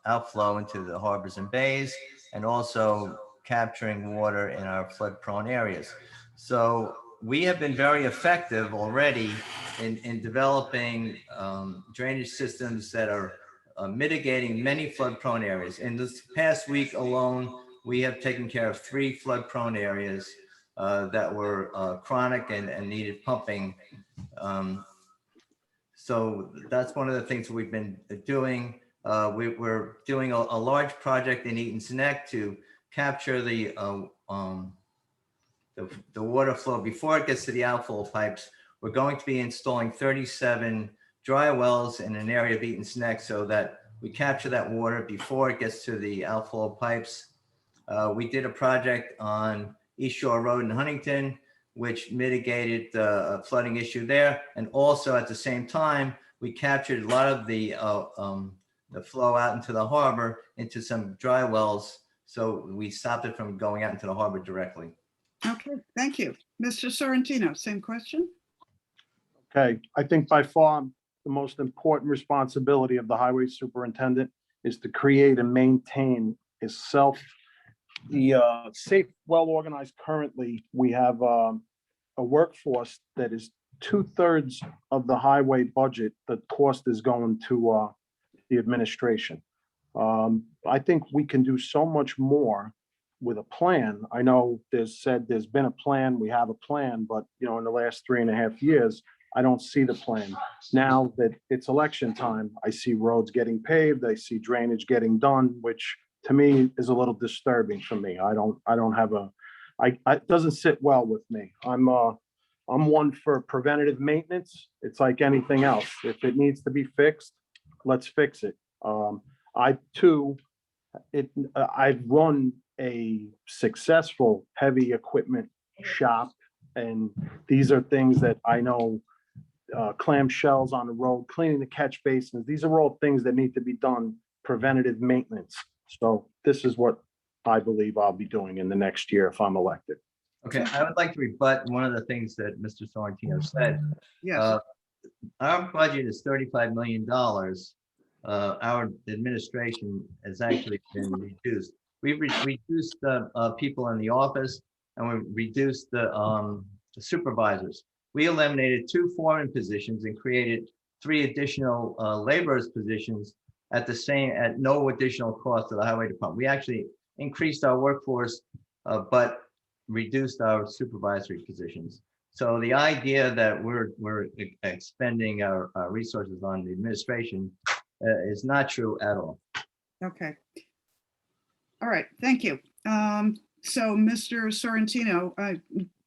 outflow into the harbors and bays, and also capturing water in our flood-prone areas. So we have been very effective already in developing drainage systems that are mitigating many flood-prone areas. In this past week alone, we have taken care of 3 flood-prone areas that were chronic and needed pumping. So that's one of the things we've been doing. We're doing a large project in Eaton's Neck to capture the water flow before it gets to the outflow pipes. We're going to be installing 37 dry wells in an area of Eaton's Neck so that we capture that water before it gets to the outflow pipes. We did a project on East Shore Road in Huntington, which mitigated the flooding issue there. And also at the same time, we captured a lot of the flow out into the harbor into some dry wells. So we stopped it from going out into the harbor directly. Okay, thank you. Mr. Sorrentino, same question? Okay, I think by far the most important responsibility of the highway superintendent is to create and maintain the safe, well-organized. Currently, we have a workforce that is 2/3 of the highway budget. The cost is going to the administration. I think we can do so much more with a plan. I know there's been a plan, we have a plan, but in the last 3.5 years, I don't see the plan. Now that it's election time, I see roads getting paved, I see drainage getting done, which to me is a little disturbing for me. It doesn't sit well with me. I'm one for preventative maintenance. It's like anything else. If it needs to be fixed, let's fix it. I've run a successful heavy equipment shop, and these are things that I know, clamshells on the road, cleaning the catch basins. These are all things that need to be done, preventative maintenance. So this is what I believe I'll be doing in the next year if I'm elected. Okay, I would like to rebut one of the things that Mr. Sorrentino said. Yes. Our budget is $35 million. Our administration has actually been reduced. We've reduced the people in the office, and we've reduced the supervisors. we eliminated 2 foreman positions and created 3 additional laborers positions at no additional cost to the highway department. We actually increased our workforce, but reduced our supervisory positions. So the idea that we're expending our resources on the administration is not true at all. Okay. All right, thank you. So Mr. Sorrentino,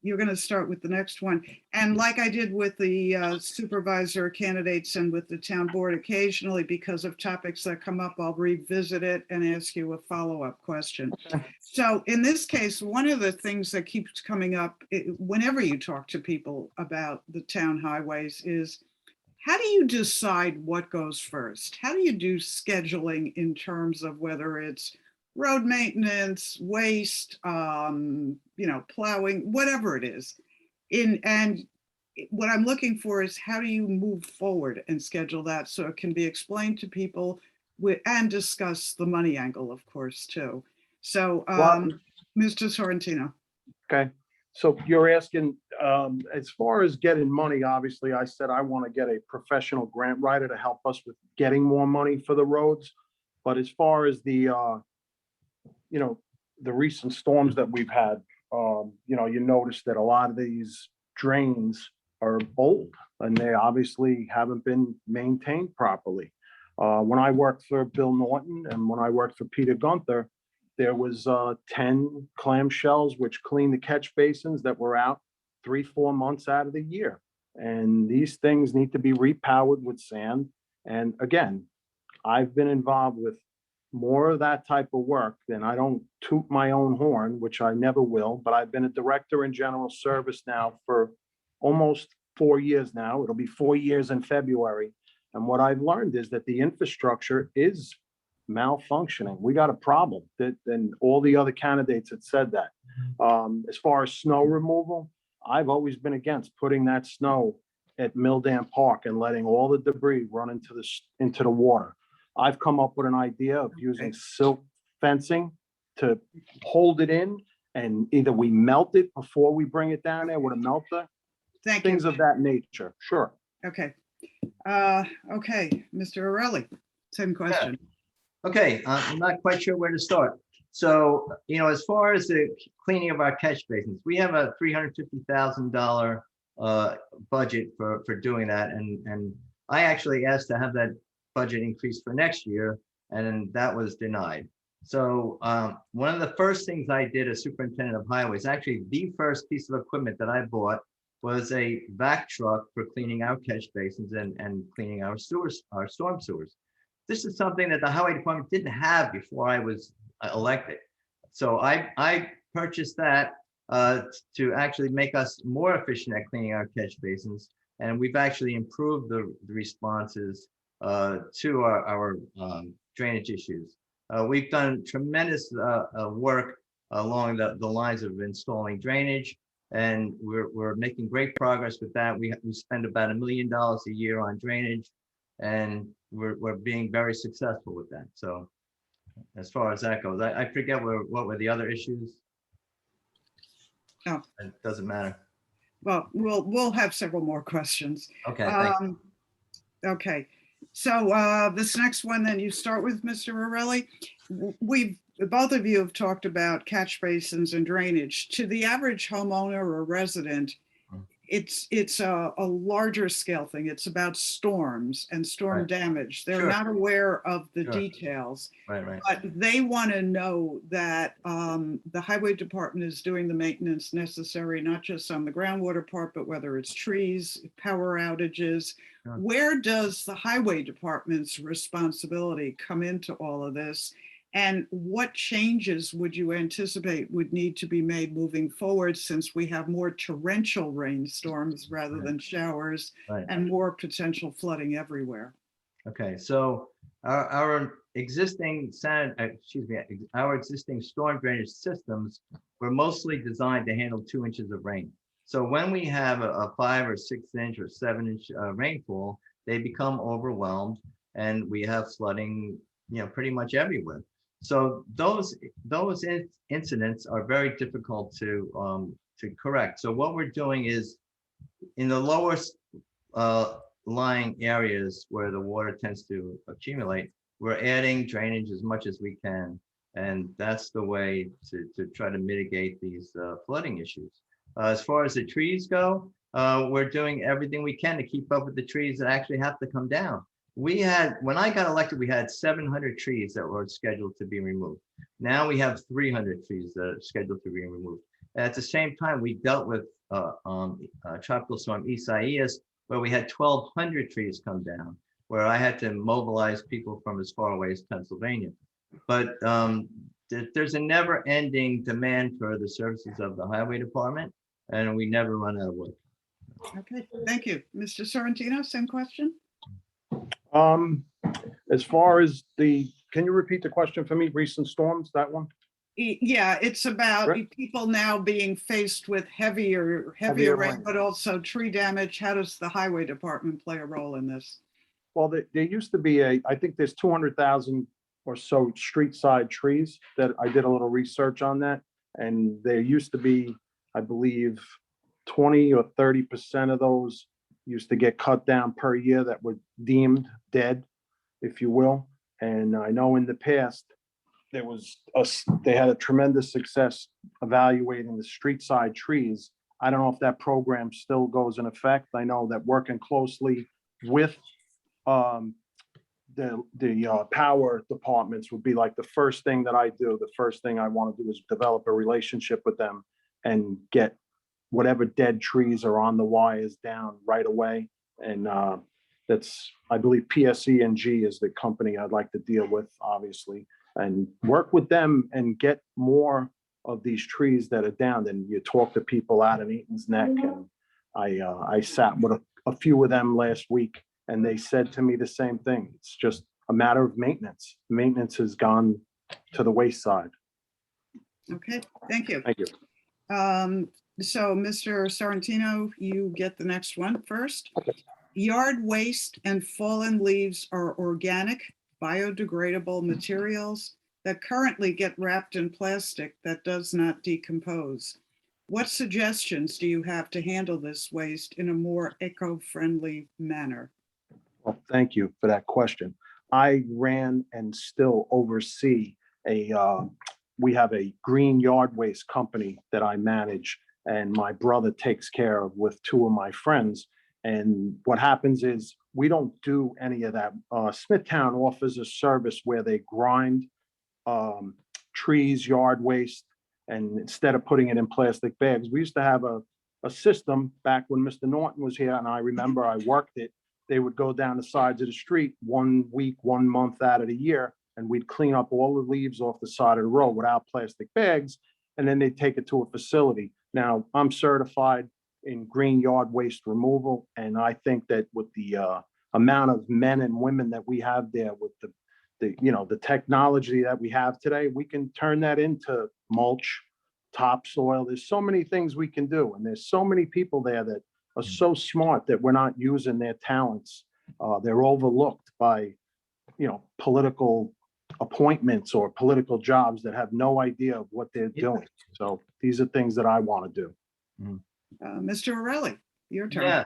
you're going to start with the next one. And like I did with the supervisor candidates and with the town board, occasionally because of topics that come up, I'll revisit it and ask you a follow-up question. So in this case, one of the things that keeps coming up whenever you talk to people about the town highways is, how do you decide what goes first? How do you do scheduling in terms of whether it's road maintenance, waste, plowing, whatever it is? And what I'm looking for is, how do you move forward and schedule that so it can be explained to people and discuss the money angle, of course, too. So, Mr. Sorrentino. Okay, so you're asking, as far as getting money, obviously, I said I want to get a professional grant writer to help us with getting more money for the roads. But as far as the recent storms that we've had, you notice that a lot of these drains are old and they obviously haven't been maintained properly. When I worked for Bill Norton and when I worked for Peter Gunther, there was 10 clamshells which clean the catch basins that were out 3-4 months out of the year. And these things need to be repowered with sand. And again, I've been involved with more of that type of work. Than I don't toot my own horn, which I never will, but I've been a director in general service now for almost 4 years now. It'll be 4 years in February. And what I've learned is that the infrastructure is malfunctioning. We got a problem, and all the other candidates had said that. As far as snow removal, I've always been against putting that snow at Mill Dam Park and letting all the debris run into the water. I've come up with an idea of using silk fencing to hold it in, and either we melt it before we bring it down there with a melter. Things of that nature. Sure. Okay. Okay, Mr. Orelli, same question. Okay, I'm not quite sure where to start. So, as far as the cleaning of our catch basins, we have a $350,000 budget for doing that. And I actually asked to have that budget increased for next year, and that was denied. So one of the first things I did as superintendent of highways, actually the first piece of equipment that I bought, was a vac truck for cleaning our catch basins and cleaning our sewers, our storm sewers. This is something that the highway department didn't have before I was elected. So I purchased that to actually make us more efficient at cleaning our catch basins. And we've actually improved the responses to our drainage issues. We've done tremendous work along the lines of installing drainage, and we're making great progress with that. We spend about $1 million a year on drainage, and we're being very successful with that. So as far as that goes, I forget what were the other issues. Oh, it doesn't matter. Well, we'll have several more questions. Okay. Thank you. Okay. So this next one, then you start with Mr. Orelli. Both of you have talked about catch basins and drainage. To the average homeowner or resident, it's a larger scale thing. It's about storms and storm damage. They're not aware of the details, Right. but they want to know that the highway department is doing the maintenance necessary, not just on the groundwater part, but whether it's trees, power outages. Where does the highway department's responsibility come into all of this? And what changes would you anticipate would need to be made moving forward, since we have more torrential rainstorms rather than showers and more potential flooding everywhere? Okay, so our existing our existing storm drainage systems were mostly designed to handle 2 inches of rain. So when we have a 5 or 6 inch or 7 inch rainfall, they become overwhelmed, and we have flooding, pretty much everywhere. So those incidents are very difficult to correct. So what we're doing is in the lower lying areas where the water tends to accumulate, we're adding drainage as much as we can. And that's the way to try to mitigate these flooding issues. As far as the trees go, we're doing everything we can to keep up with the trees that actually have to come down. When I got elected, we had 700 trees that were scheduled to be removed. Now we have 300 trees that are scheduled to be removed. At the same time, we dealt with Tropical Storm Isaias, where we had 1,200 trees come down, where I had to mobilize people from as far away as Pennsylvania. But there's a never-ending demand for the services of the highway department, and we never run out of work. Okay, thank you. Mr. Sorrentino, same question? As far as can you repeat the question for me? Recent storms, that one? Yeah, it's about Right. people now being faced with heavier Heavier rain, rain. but also tree damage. How does the highway department play a role in this? Well, there used to be I think there's 200,000 or so street side trees that I did a little research on that. And there used to be, I believe, 20 or 30% of those used to get cut down per year that were deemed dead, if you will. And I know in the past, they had a tremendous success evaluating the street side trees. I don't know if that program still goes in effect. I know that working closely with the power departments would be like the first thing that I do. The first thing I want to do is develop a relationship with them and get whatever dead trees are on the wires down right away. And that's, I believe PSE&G is the company I'd like to deal with, obviously, and work with them and get more of these trees that are down. And you talk to people out in Eaton's Neck, and I sat with a few of them last week, and they said to me the same thing. It's just a matter of maintenance. Maintenance has gone to the wayside. Okay, thank you. Thank you. So Mr. Sorrentino, you get the next one first. Yard waste and fallen leaves are organic, biodegradable materials that currently get wrapped in plastic that does not decompose. What suggestions do you have to handle this waste in a more eco-friendly manner? Well, thank you for that question. I ran and still oversee we have a green yard waste company that I manage, and my brother takes care of with two of my friends. And what happens is we don't do any of that. Smithtown offers a service where they grind trees, yard waste, and instead of putting it in plastic bags, we used to have a system back when Mr. Norton was here, and I remember I worked it. They would go down the sides of the street 1 week, 1 month out of the year, and we'd clean up all the leaves off the side of the road without plastic bags, and then they'd take it to a facility. Now, I'm certified in green yard waste removal, and I think that with the amount of men and women that we have there, with the technology that we have today, we can turn that into mulch, topsoil. There's so many things we can do, and there's so many people there that are so smart that we're not using their talents. They're overlooked by, political appointments or political jobs that have no idea of what they're doing. So these are things that I want to do. Mr. Orelli, your turn. Yeah.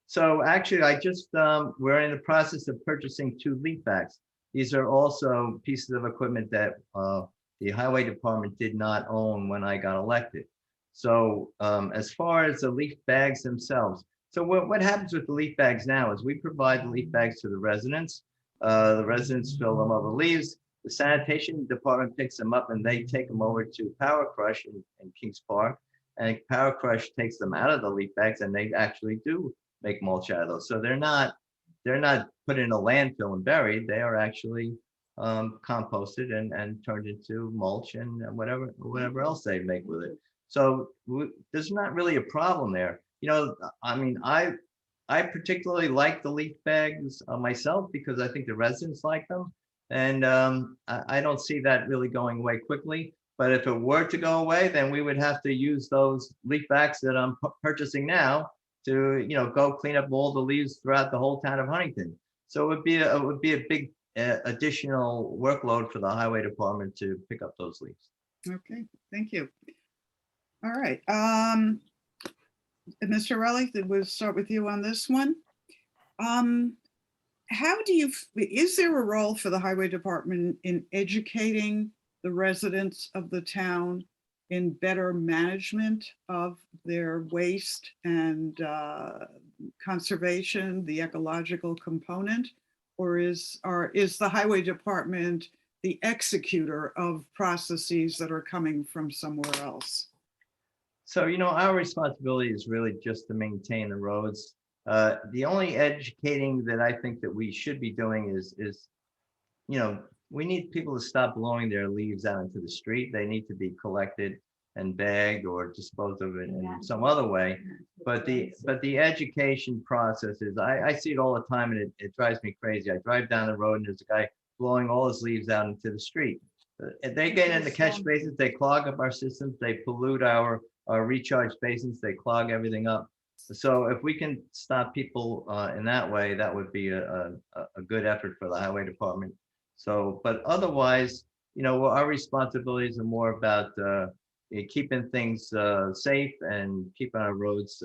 So actually, we're in the process of purchasing 2 leaf bags. These are also pieces of equipment that the highway department did not own when I got elected. So as far as the leaf bags themselves, so what happens with the leaf bags now is we provide the leaf bags to the residents. The residents fill them up with leaves. The sanitation department picks them up and they take them over to Power Crush in Kings Park. And Power Crush takes them out of the leaf bags, and they actually do make mulch out of those. So they're not put in a landfill and buried. They are actually composted and turned into mulch and whatever else they make with it. So there's not really a problem there. I mean, I particularly like the leaf bags myself because I think the residents like them. And I don't see that really going away quickly. But if it were to go away, then we would have to use those leaf bags that I'm purchasing now to, go clean up all the leaves throughout the whole town of Huntington. So it would be a big additional workload for the highway department to pick up those leaves. Okay, thank you. All right. Mr. Rowley, we'll start with you on this one. How do you, is there a role for the highway department in educating the residents of the town in better management of their waste and conservation, the ecological component? Or is the highway department the executor of processes that are coming from somewhere else? So, our responsibility is really just to maintain the roads. The only educating that I think that we should be doing is, we need people to stop blowing their leaves out into the street. They need to be collected and bagged or disposed of in some other way. But the education process is, I see it all the time, and it drives me crazy. I drive down the road and there's a guy blowing all his leaves out into the street. They get in the catch basins, they clog up our systems, they pollute our recharge basins, they clog everything up. So if we can stop people in that way, that would be a good effort for the highway department. So, but otherwise, our responsibilities are more about keeping things safe and keeping our roads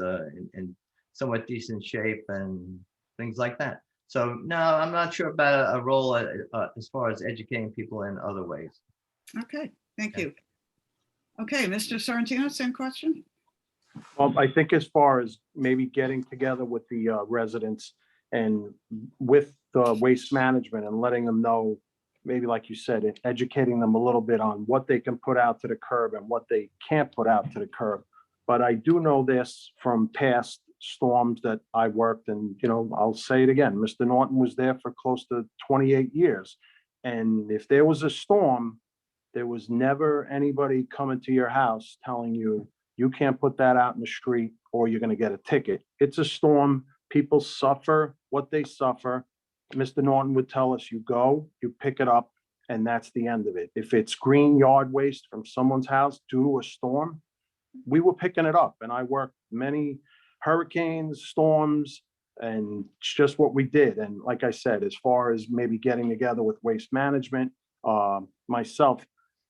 in somewhat decent shape and things like that. So no, I'm not sure about a role as far as educating people in other ways. Okay, thank you. Okay, Mr. Sorrentino, same question? Well, I think as far as maybe getting together with the residents and with the waste management and letting them know, maybe like you said, educating them a little bit on what they can put out to the curb and what they can't put out to the curb. But I do know this from past storms that I worked, and I'll say it again, Mr. Norton was there for close to 28 years. And if there was a storm, there was never anybody coming to your house telling you, you can't put that out in the street or you're going to get a ticket. It's a storm. People suffer what they suffer. Mr. Norton would tell us, you go, you pick it up, and that's the end of it. If it's green yard waste from someone's house due to a storm, we were picking it up. And I worked many hurricanes, storms, and it's just what we did. And like I said, as far as maybe getting together with waste management, myself,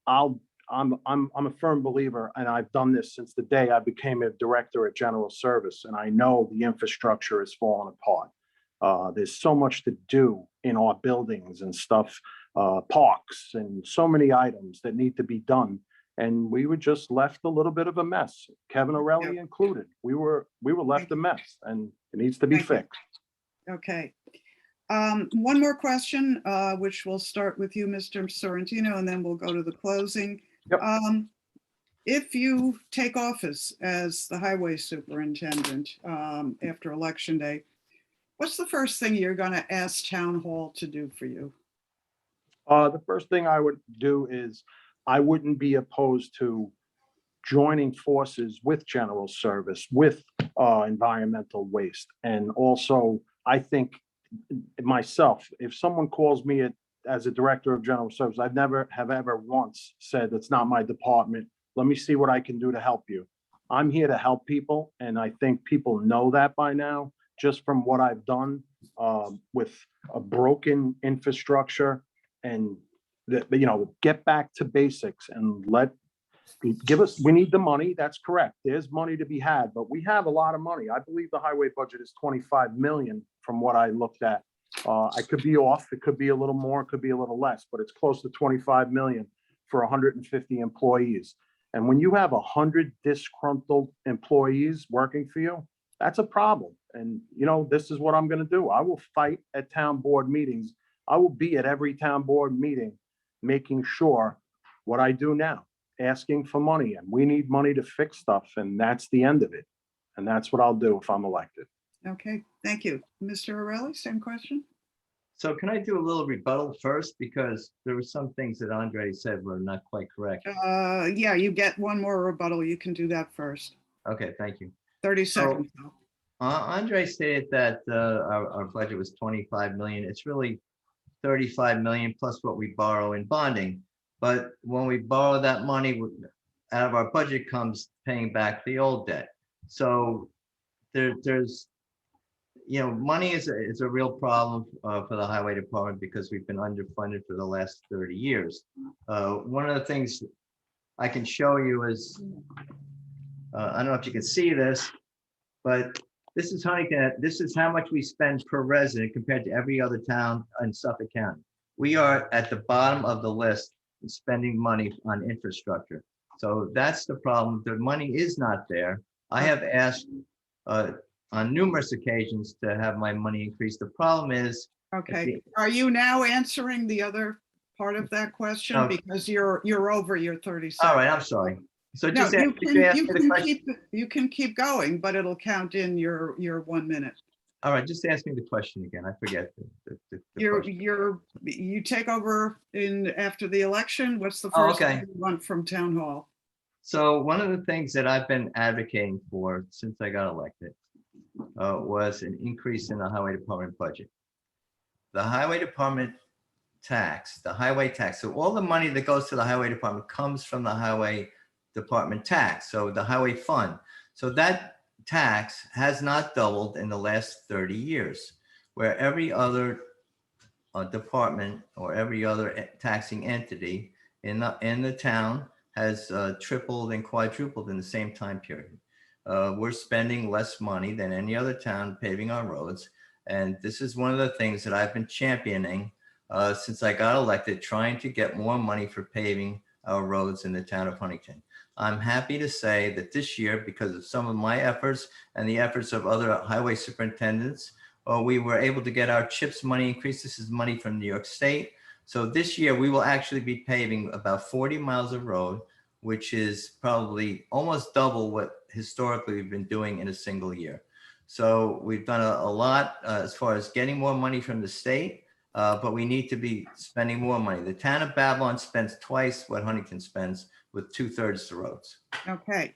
I'm a firm believer, and I've done this since the day I became a director at General Service, and I know the infrastructure is falling apart. There's so much to do in our buildings and stuff, parks, and so many items that need to be done. And we were just left a little bit of a mess, Kevin O'Reilly included. We were left a mess, and it needs to be fixed. Okay. One more question, which we'll start with you, Mr. Sorrentino, and then we'll go to the closing. Yep. If you take office as the highway superintendent after Election Day, what's the first thing you're going to ask Town Hall to do for you? The first thing I would do is I wouldn't be opposed to joining forces with General Service, with environmental waste. And also, I think myself, if someone calls me as a director of General Service, I've never have ever once said, it's not my department. Let me see what I can do to help you. I'm here to help people. And I think people know that by now, just from what I've done with a broken infrastructure, and get back to basics and we need the money. That's correct. There's money to be had, but we have a lot of money. I believe the highway budget is 25 million from what I looked at. I could be off. It could be a little more, it could be a little less, but it's close to 25 million for 150 employees. And when you have 100 disgruntled employees working for you, that's a problem. And this is what I'm going to do. I will fight at town board meetings. I will be at every town board meeting, making sure what I do now, asking for money, and we need money to fix stuff, and that's the end of it. And that's what I'll do if I'm elected. Okay, thank you. Mr. O'Reilly, same question? So can I do a little rebuttal first? Because there were some things that Andre said were not quite correct. Yeah, you get one more rebuttal. You can do that first. Okay, thank you. 30 seconds. Andre stated that our budget was 25 million. It's really 35 million plus what we borrow in bonding. But when we borrow that money out of our budget comes paying back the old debt. So there's money is a real problem for the highway department because we've been underfunded for the last 30 years. One of the things I can show you is, I don't know if you can see this, but this is Huntington. This is how much we spend per resident compared to every other town in Suffolk County. We are at the bottom of the list in spending money on infrastructure. So that's the problem. The money is not there. I have asked on numerous occasions to have my money increased. The problem is, Okay, are you now answering the other part of that question? No. Because you're over your 30 seconds. all right, I'm sorry. So No, just you ask me the question. you can keep going, but it'll count in your 1 minute. All right, just ask me the question again. I forget the question. You take over after the election. What's the Oh, first okay. thing you want from town hall? So one of the things that I've been advocating for since I got elected was an increase in the highway department budget. The highway department tax, the highway tax, so all the money that goes to the highway department comes from the highway department tax, so the highway fund. So that tax has not doubled in the last 30 years, where every other department or every other taxing entity in the town has tripled and quadrupled in the same time period. We're spending less money than any other town paving our roads. And this is one of the things that I've been championing since I got elected, trying to get more money for paving our roads in the town of Huntington. I'm happy to say that this year, because of some of my efforts and the efforts of other highway superintendents, we were able to get our CHIPS money increased. This is money from New York State. So this year we will actually be paving about 40 miles of road, which is probably almost double what historically we've been doing in a single year. So we've done a lot as far as getting more money from the state, but we need to be spending more money. The town of Babylon spends twice what Huntington spends, with 2/3 the roads. Okay,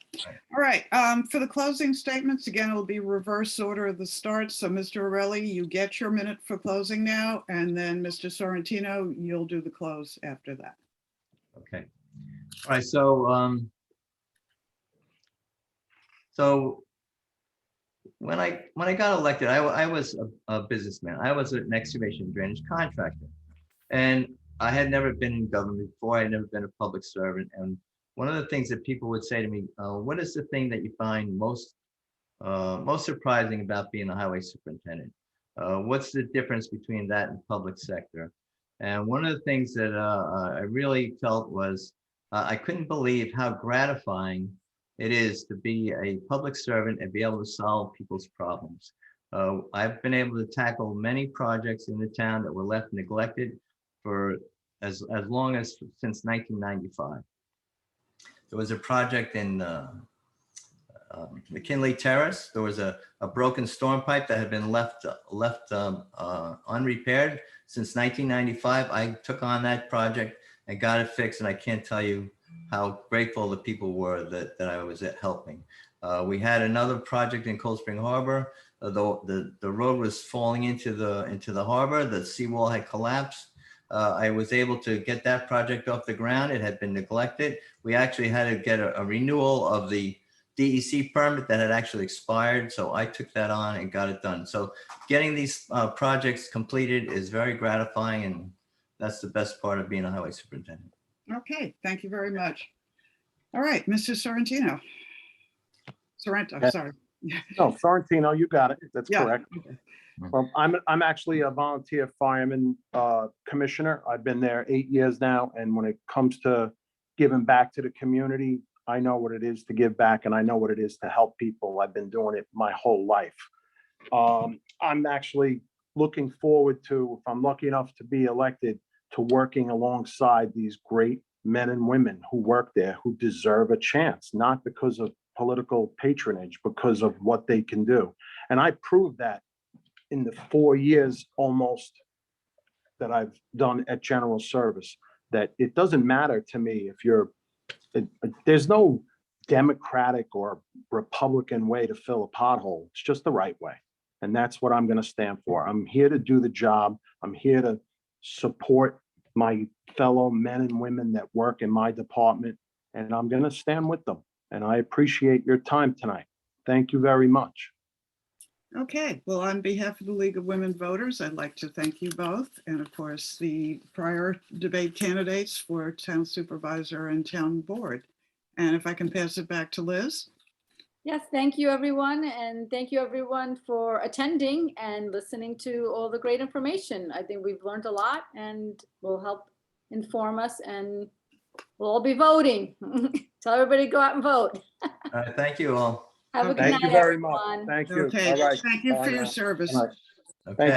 all right. For the closing statements, again, it'll be reverse order of the start. So Mr. Orelli, you get your minute for closing now, and then Mr. Sorrentino, you'll do the close after that. Okay. All right. So when I got elected, I was a businessman. I was an excavation drainage contractor, and I had never been in government before. I had never been a public servant. And one of the things that people would say to me, what is the thing that you find most surprising about being a highway superintendent? What's the difference between that and public sector? And one of the things that I really felt was I couldn't believe how gratifying it is to be a public servant and be able to solve people's problems. I've been able to tackle many projects in the town that were left neglected for as long as since 1995. There was a project in McKinley Terrace. There was a broken storm pipe that had been left unrepaired since 1995. I took on that project and got it fixed, and I can't tell you how grateful the people were that I was helping. We had another project in Cold Spring Harbor. The road was falling into the harbor. The seawall had collapsed. I was able to get that project off the ground. It had been neglected. We actually had to get a renewal of the DEC permit that had actually expired. So I took that on and got it done. So getting these projects completed is very gratifying, and that's the best part of being a highway superintendent. Okay, thank you very much. All right, Mr. Sorrentino. Sorrento, sorry. No, Sorrentino, you got it. That's Yeah. correct. Well, I'm actually a volunteer fireman commissioner. I've been there 8 years now. And when it comes to giving back to the community, I know what it is to give back, and I know what it is to help people. I've been doing it my whole life. I'm actually looking forward to, if I'm lucky enough to be elected, to working alongside these great men and women who work there, who deserve a chance, not because of political patronage, because of what they can do. And I proved that in the 4 years almost that I've done at General Service, that it doesn't matter to me if there's no Democratic or Republican way to fill a pothole. It's just the right way. And that's what I'm going to stand for. I'm here to do the job. I'm here to support my fellow men and women that work in my department, and I'm going to stand with them. And I appreciate your time tonight. Thank you very much. Okay, well, on behalf of the League of Women Voters, I'd like to thank you both. And of course, the prior debate candidates for town supervisor and town board. And if I can pass it back to Liz. Yes, thank you, everyone. And thank you, everyone, for attending and listening to all the great information. I think we've learned a lot and will help inform us, and we'll all be voting. Tell everybody to go out and vote. Thank you all. Have a good Okay. night, Thank you very much. everyone. Thank you. Okay, Bye-bye. thank you Bye for your now. service. Bye. Okay.